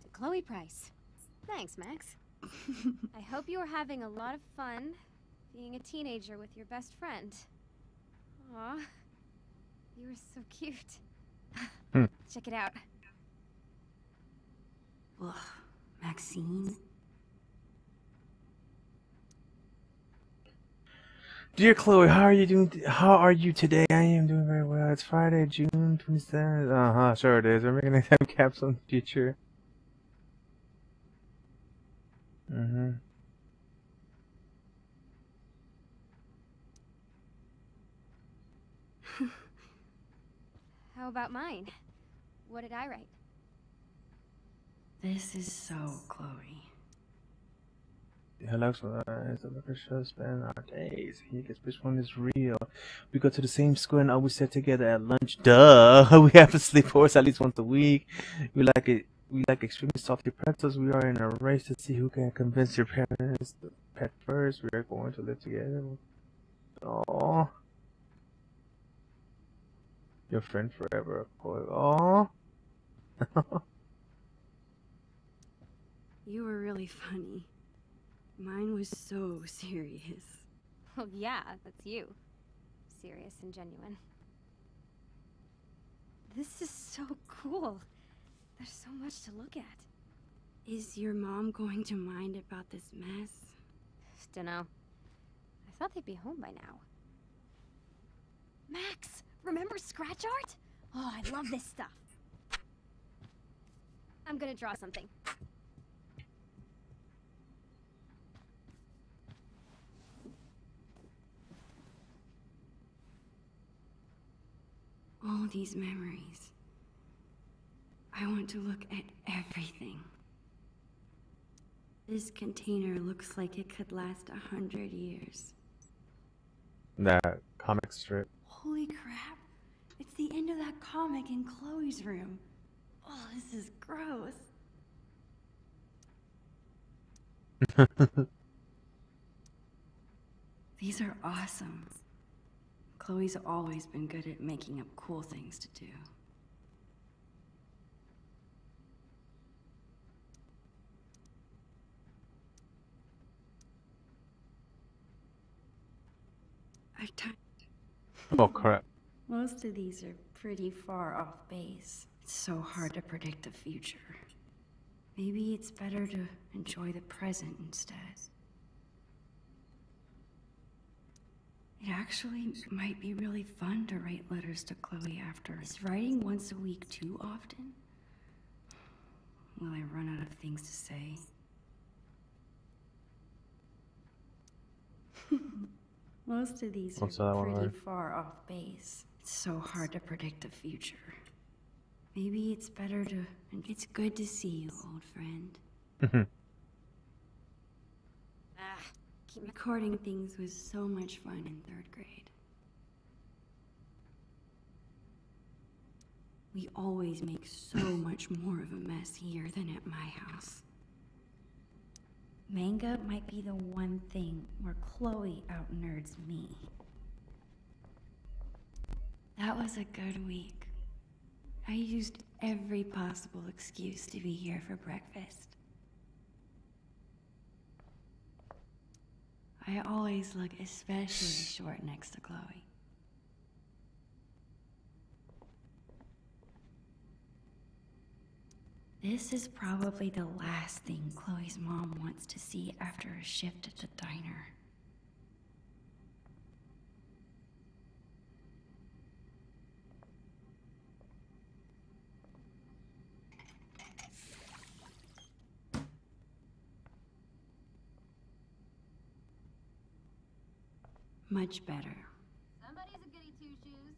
To Chloe Price. Thanks, Max. I hope you are having a lot of fun being a teenager with your best friend. Aw, you are so cute. Check it out. Ugh, Maxine? Dear Chloe, how are you doing? How are you today? I am doing very well. It's Friday, June 27th. Sure it is. We're making a time capsule in the future. How about mine? What did I write? This is so Chloe. Hello, the local show spend our days. He gets which one is real. We go to the same school and always sit together at lunch. Duh. We have to sleepovers at least once a week. We like it. We like extremely salty pretzels. We are in a race to see who can convince your parents to pet first. We are going to live together. Aww. Your friend forever, boy. Aww. You were really funny. Mine was so serious. Oh yeah, that's you. Serious and genuine. This is so cool. There's so much to look at. Is your mom going to mind about this mess? Dunno. I thought they'd be home by now. Max, remember scratch art? Oh, I love this stuff. I'm gonna draw something. All these memories. I want to look at everything. This container looks like it could last 100 years. That comic strip. Holy crap! It's the end of that comic in Chloe's room. Oh, this is gross. These are awesome. Chloe's always been good at making up cool things to do. Oh crap. Most of these are pretty far off base. It's so hard to predict the future. Maybe it's better to enjoy the present instead. It actually might be really fun to write letters to Chloe after. Is writing once a week too often? Will I run out of things to say? Most of these are pretty far off base. It's so hard to predict the future. Maybe it's better to... It's good to see you, old friend. Recording things was so much fun in 3rd grade. We always make so much more of a mess here than at my house. Manga might be the one thing where Chloe out-nerds me. That was a good week. I used every possible excuse to be here for breakfast. I always look especially short next to Chloe. This is probably the last thing Chloe's mom wants to see after a shift at the diner. Much better. Somebody's a goody two-shoes.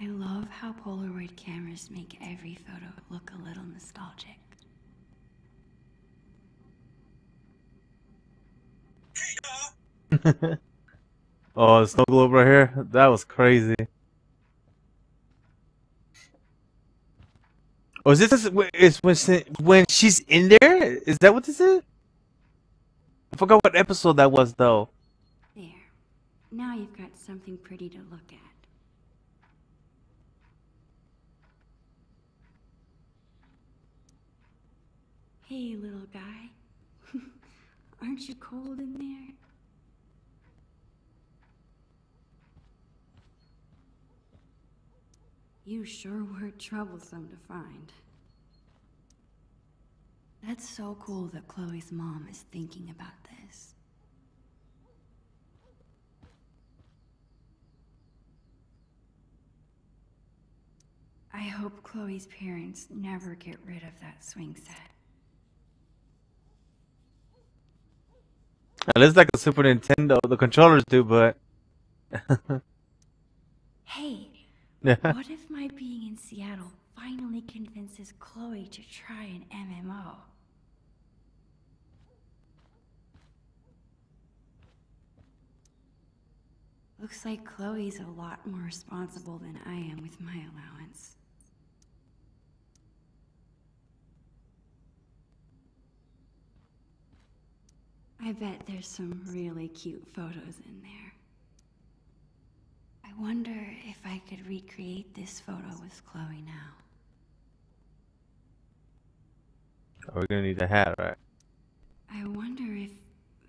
I love how Polaroid cameras make every photo look a little nostalgic. Oh, the snow globe right here. That was crazy. Oh, is this when she's in there? Is that what this is? I forgot what episode that was though. There. Now you've got something pretty to look at. Hey, little guy. Aren't you cold in there? You sure were troublesome to find. That's so cool that Chloe's mom is thinking about this. I hope Chloe's parents never get rid of that swing set. It looks like a Super Nintendo. The controllers do, but Hey, yeah. what if my being in Seattle finally convinces Chloe to try an MMO? Looks like Chloe's a lot more responsible than I am with my allowance. I bet there's some really cute photos in there. I wonder if I could recreate this photo with Chloe now. Oh, we're gonna need a hat, right? I wonder if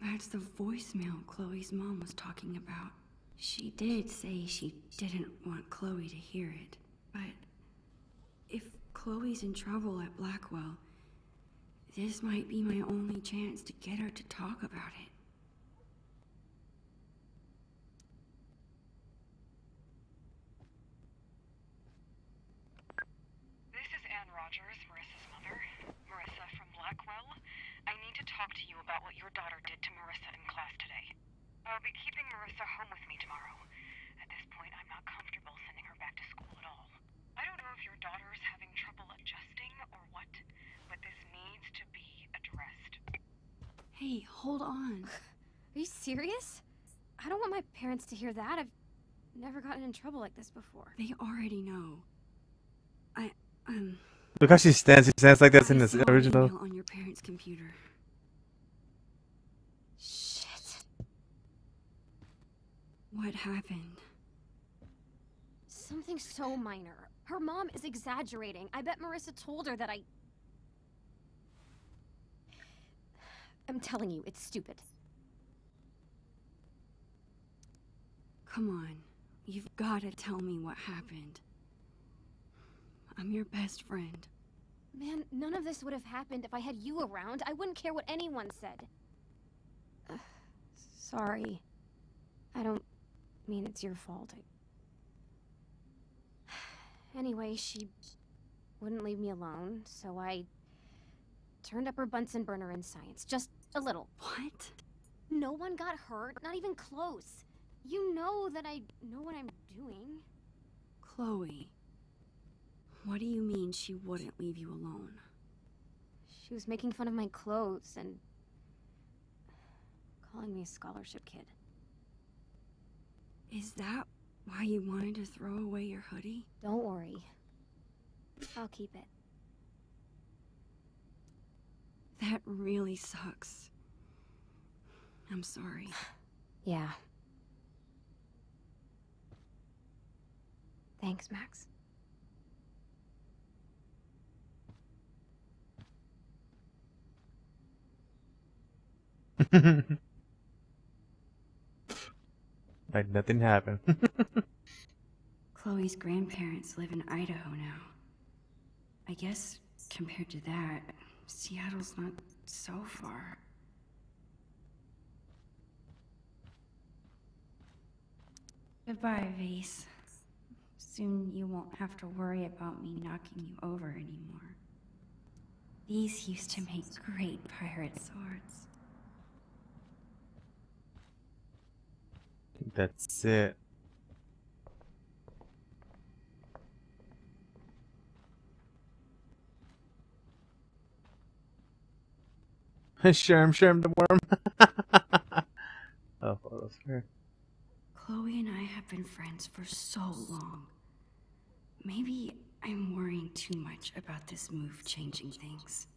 that's the voicemail Chloe's mom was talking about. She did say she didn't want Chloe to hear it, but if Chloe's in trouble at Blackwell, this might be my only chance to get her to talk about it. This is Ann Rogers, Marissa's mother. Marissa from Blackwell. I need to talk to you about what your daughter did to Marissa in class today. I'll be keeping Marissa home with me tomorrow. At this point, I'm not comfortable sending her back to school at all. I don't know if your daughter's having trouble adjusting or what, but this needs to be addressed. Hey, hold on. Are you serious? I don't want my parents to hear that. I've never gotten in trouble like this before. They already know. Look how she stands. She stands like this in I this saw an original. email on your parents' computer. Shit. What happened? Something so minor. Her mom is exaggerating. I bet Marissa told her that I'm telling you, it's stupid. Come on. You've got to tell me what happened. I'm your best friend. Man, none of this would have happened if I had you around. I wouldn't care what anyone said. Sorry. I don't mean it's your fault. Anyway, she wouldn't leave me alone, so I turned up her Bunsen burner in science. Just a little. What? No one got hurt, not even close. You know that I know what I'm doing. Chloe. What do you mean she wouldn't leave you alone? She was making fun of my clothes and calling me a scholarship kid. Is that why you wanted to throw away your hoodie? Don't worry. I'll keep it. That really sucks. I'm sorry. Yeah. Thanks, Max. Like nothing happened. Chloe's grandparents live in Idaho now. I guess, compared to that, Seattle's not so far. Goodbye, Vase. Soon you won't have to worry about me knocking you over anymore. These used to make great pirate swords. That's it. Sherm the worm. Oh, that's fair. Chloe and I have been friends for so long. Maybe I'm worrying too much about this move changing things.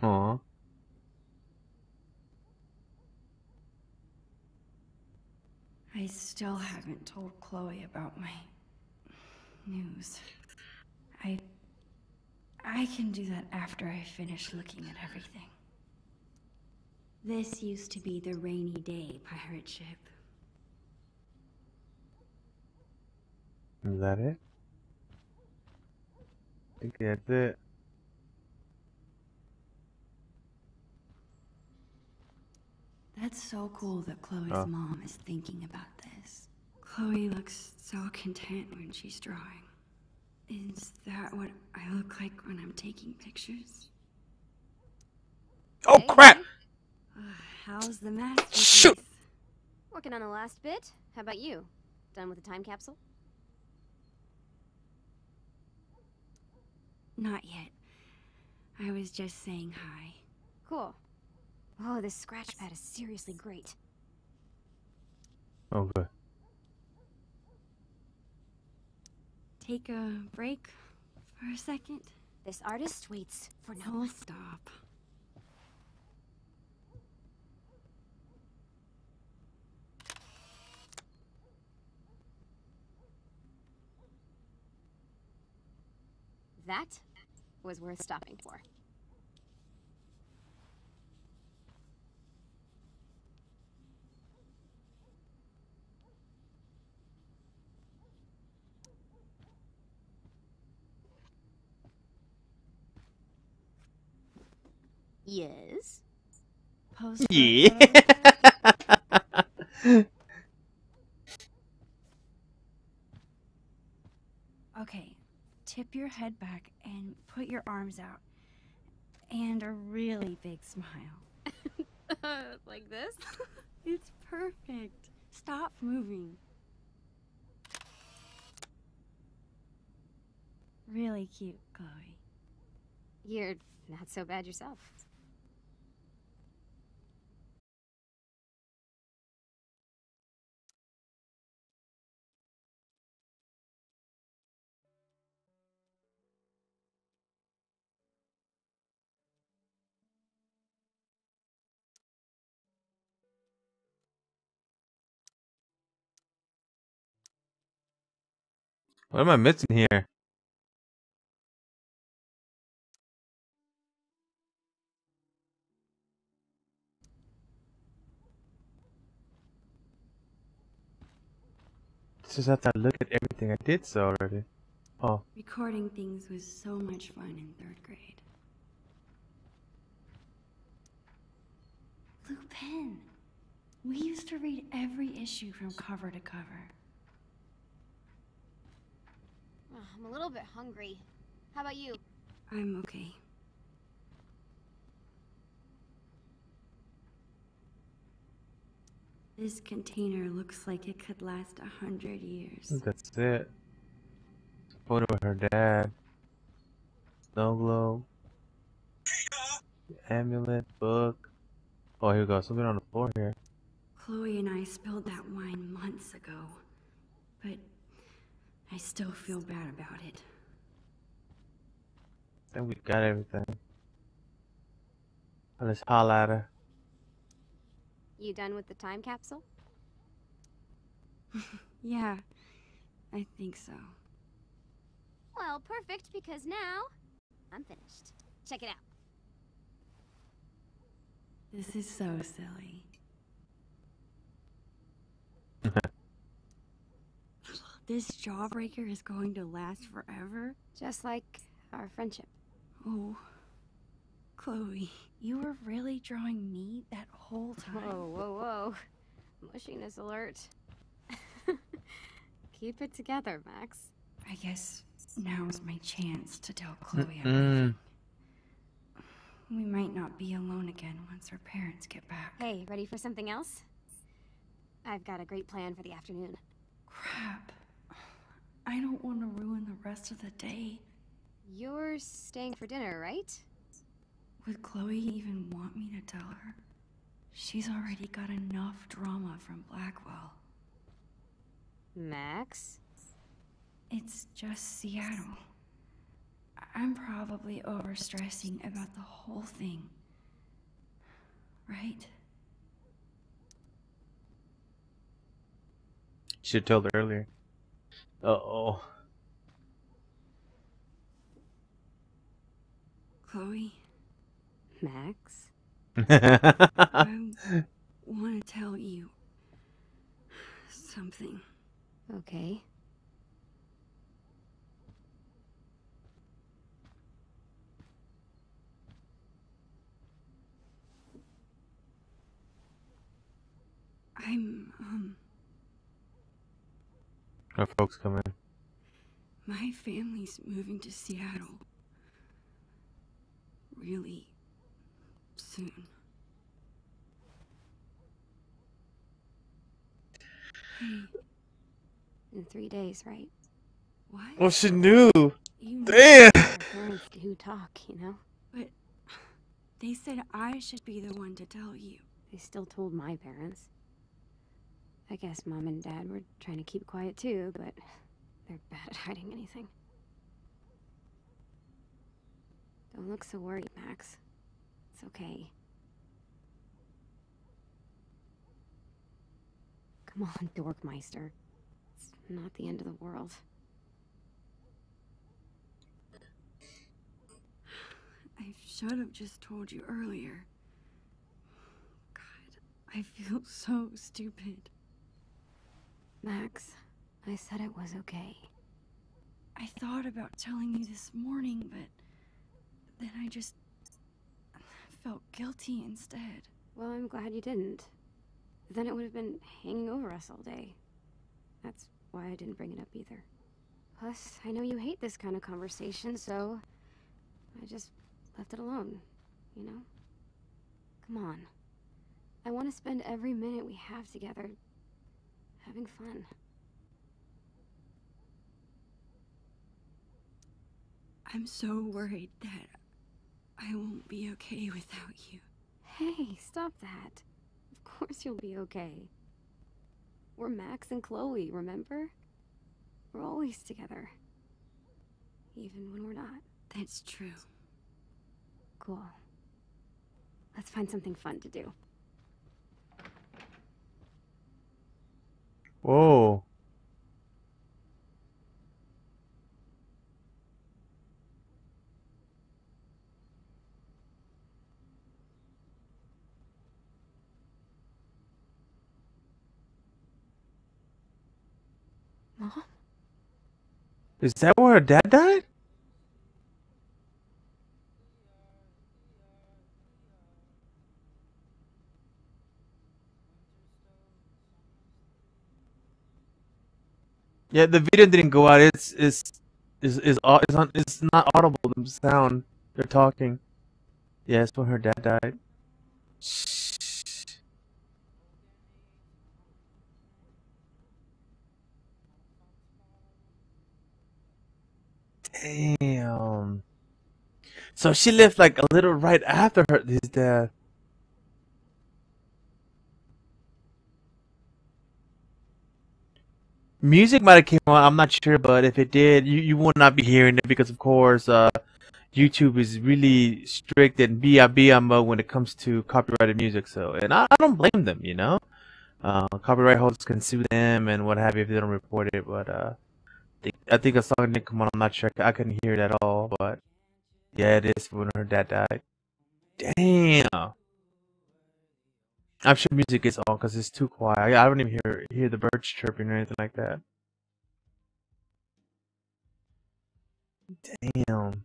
Aw. I still haven't told Chloe about my news. I can do that after I finish looking at everything. This used to be the Rainy Day pirate ship. Is that it? I think that's it. That's so cool that Chloe's Oh. mom is thinking about this. Chloe looks so content when she's drawing. Is that what I look like when I'm taking pictures? Oh Hey, crap! How's the math? Shoot! Working on the last bit. How about you? Done with the time capsule? Not yet. I was just saying hi. Cool. Oh, this scratch pad is seriously great. Oh good. Take a break for a second. This artist waits for no No, stop. That was worth stopping for. Yes. Pose for a Yeah. photo. Okay, tip your head back and put your arms out. And a really big smile. Like this? It's perfect. Stop moving. Really cute, Chloe. You're not so bad yourself. What am I missing here? It's just have to look at everything I did so already. Oh. Recording things was so much fun in 3rd grade. Lupin! We used to read every issue from cover to cover. Oh, I'm a little bit hungry. How about you? I'm okay. This container looks like it could last 100 years. That's it. Photo of her dad. Snow globe. The amulet, book. Oh, here we go. Something on the floor here. Chloe and I spilled that wine months ago, but I still feel bad about it. I think we got everything. Let's holla at her. You done with the time capsule? Yeah, I think so. Well, perfect, because now I'm finished. Check it out. This is so silly. This jawbreaker is going to last forever? Just like our friendship. Oh, Chloe, you were really drawing me that whole time? Whoa, whoa, whoa. Mushiness alert. Keep it together, Max. I guess now's my chance to tell Chloe everything. We might not be alone again once her parents get back. Hey, ready for something else? I've got a great plan for the afternoon. Crap. I don't want to ruin the rest of the day. You're staying for dinner, right? Would Chloe even want me to tell her? She's already got enough drama from Blackwell. Max? It's just Seattle. I'm probably overstressing about the whole thing. Right? Should have told her earlier. Uh-oh. Chloe, Max? I want to tell you something. Okay. Our folks come in. My family's moving to Seattle. Really soon. Hey. In 3 days, right? What? Oh, she knew. You Damn. Our parents do talk, you know? But they said I should be the one to tell you. They still told my parents. I guess Mom and Dad were trying to keep quiet too, but they're bad at hiding anything. Don't look so worried, Max. It's okay. Come on, Dorkmeister. It's not the end of the world. I should have just told you earlier. God, I feel so stupid. Max, I said it was okay. I thought about telling you this morning, but then I just felt guilty instead. Well, I'm glad you didn't. Then it would have been hanging over us all day. That's why I didn't bring it up either. Plus, I know you hate this kind of conversation, so I just left it alone, you know? Come on. I want to spend every minute we have together having fun. I'm so worried that I won't be okay without you. Hey, stop that. Of course you'll be okay. We're Max and Chloe, remember? We're always together. Even when we're not. That's true. Cool. Let's find something fun to do. Whoa. Mom? Is that where her dad died? Yeah, the video didn't go out. It's not audible. The sound they're talking. Yeah, it's when her dad died. Damn. So she lived like a little right after his death. Music might have came on. I'm not sure, but if it did, you would not be hearing it because, of course, YouTube is really strict and BI mode when it comes to copyrighted music. So, and I don't blame them, you know. Copyright holders can sue them and what have you if they don't report it. But I think a song didn't come on. I'm not sure. I couldn't hear it at all. But yeah, it is when her dad died. Damn. I'm sure music is on because it's too quiet. I don't even hear the birds chirping or anything like that. Damn.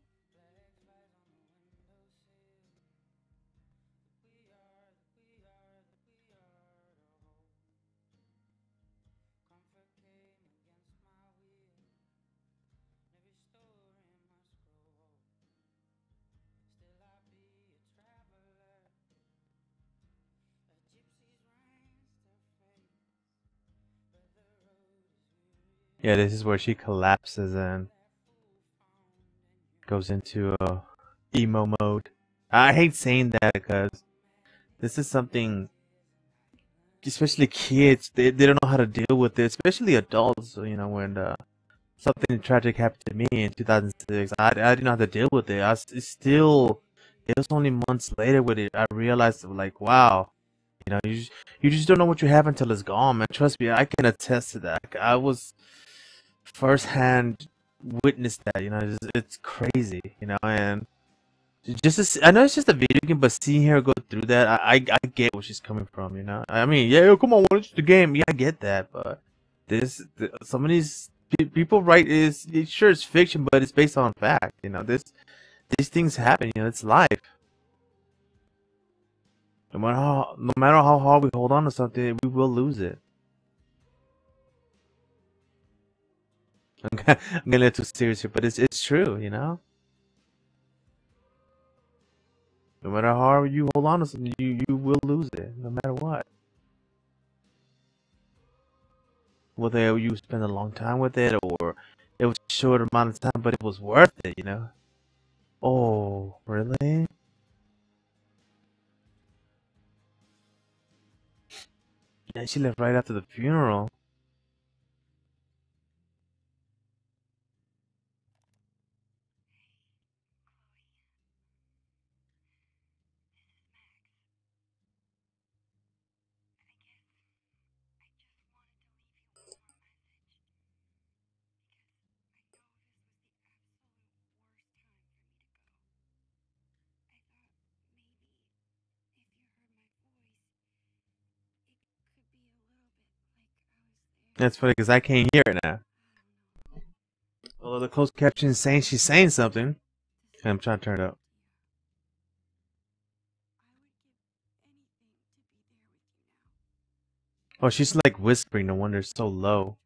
Yeah, this is where she collapses and goes into emo mode. I hate saying that because this is something, especially kids, they don't know how to deal with it, especially adults. You know, when something tragic happened to me in 2006, I didn't know how to deal with it. It's still, it was only months later with it, I realized, like, wow, you know, you just don't know what you have until it's gone, man. Trust me, I can attest to that. I was firsthand witnessed that, you know, it's crazy, you know, and just I know it's just a video game, but seeing her go through that, I get where she's coming from, you know. I mean, yeah, yo, come on, it's just a game. Yeah, I get that, but some of these people write sure it's fiction, but it's based on fact, you know. These things happen, you know. It's life. No matter how hard we hold on to something, we will lose it. I'm getting a little too serious here, but it's true, you know. No matter how hard you hold on to something, you will lose it, no matter what. Whether you spend a long time with it or it was a short amount of time, but it was worth it, you know. Oh, really? Yeah, she left right after the funeral. That's funny because I can't hear it now. Although the closed caption is saying she's saying something. And I'm trying to turn it up. Oh, she's like whispering. No wonder it's so low.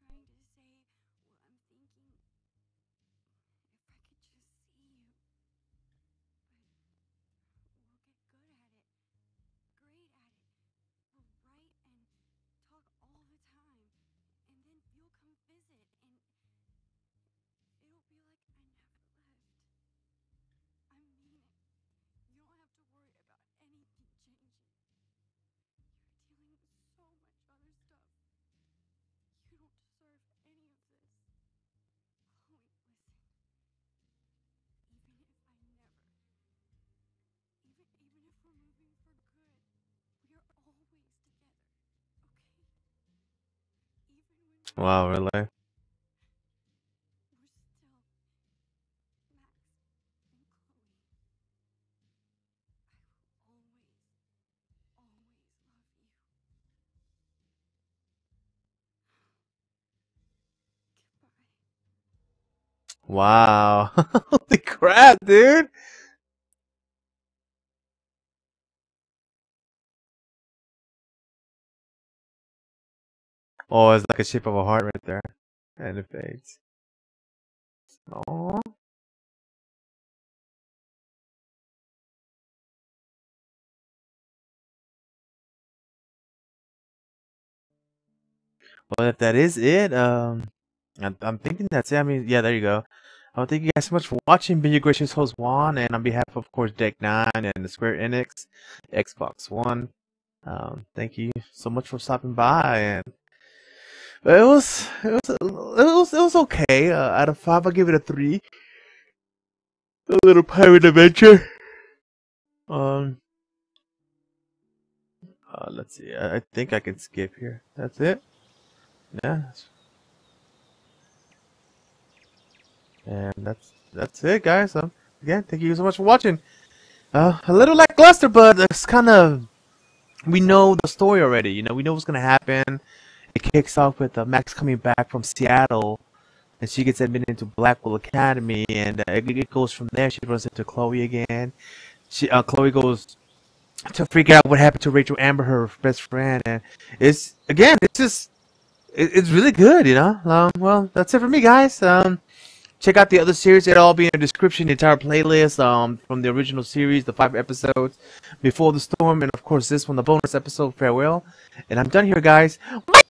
Wow, really? Wow. Holy crap, dude. Oh, it's like a shape of a heart right there. And it fades. Oh. Well, if that is it, I'm thinking that's it. I mean, yeah, there you go. Thank you guys so much for watching. Been your gracious host Juan, and on behalf of course Deck 9 and the Square Enix, Xbox One, thank you so much for stopping by, and But it was okay. Out of 5, I'll give it a 3. A little pirate adventure. Um, let's see. I think I can skip here. That's it. Yeah. And that's it, guys. Again, thank you so much for watching. A little lackluster, but it's kind of, we know the story already. You know, we know what's gonna happen. It kicks off with Max coming back from Seattle, and she gets admitted into Blackwell Academy, and it goes from there. She runs into Chloe again. Chloe goes to figure out what happened to Rachel Amber, her best friend, and it's really good, you know. Well, that's it for me, guys. Check out the other series. It'll all be in the description, the entire playlist from the original series, the 5 episodes, Before the Storm, and of course this one, the bonus episode, Farewell. And I'm done here, guys. Bye!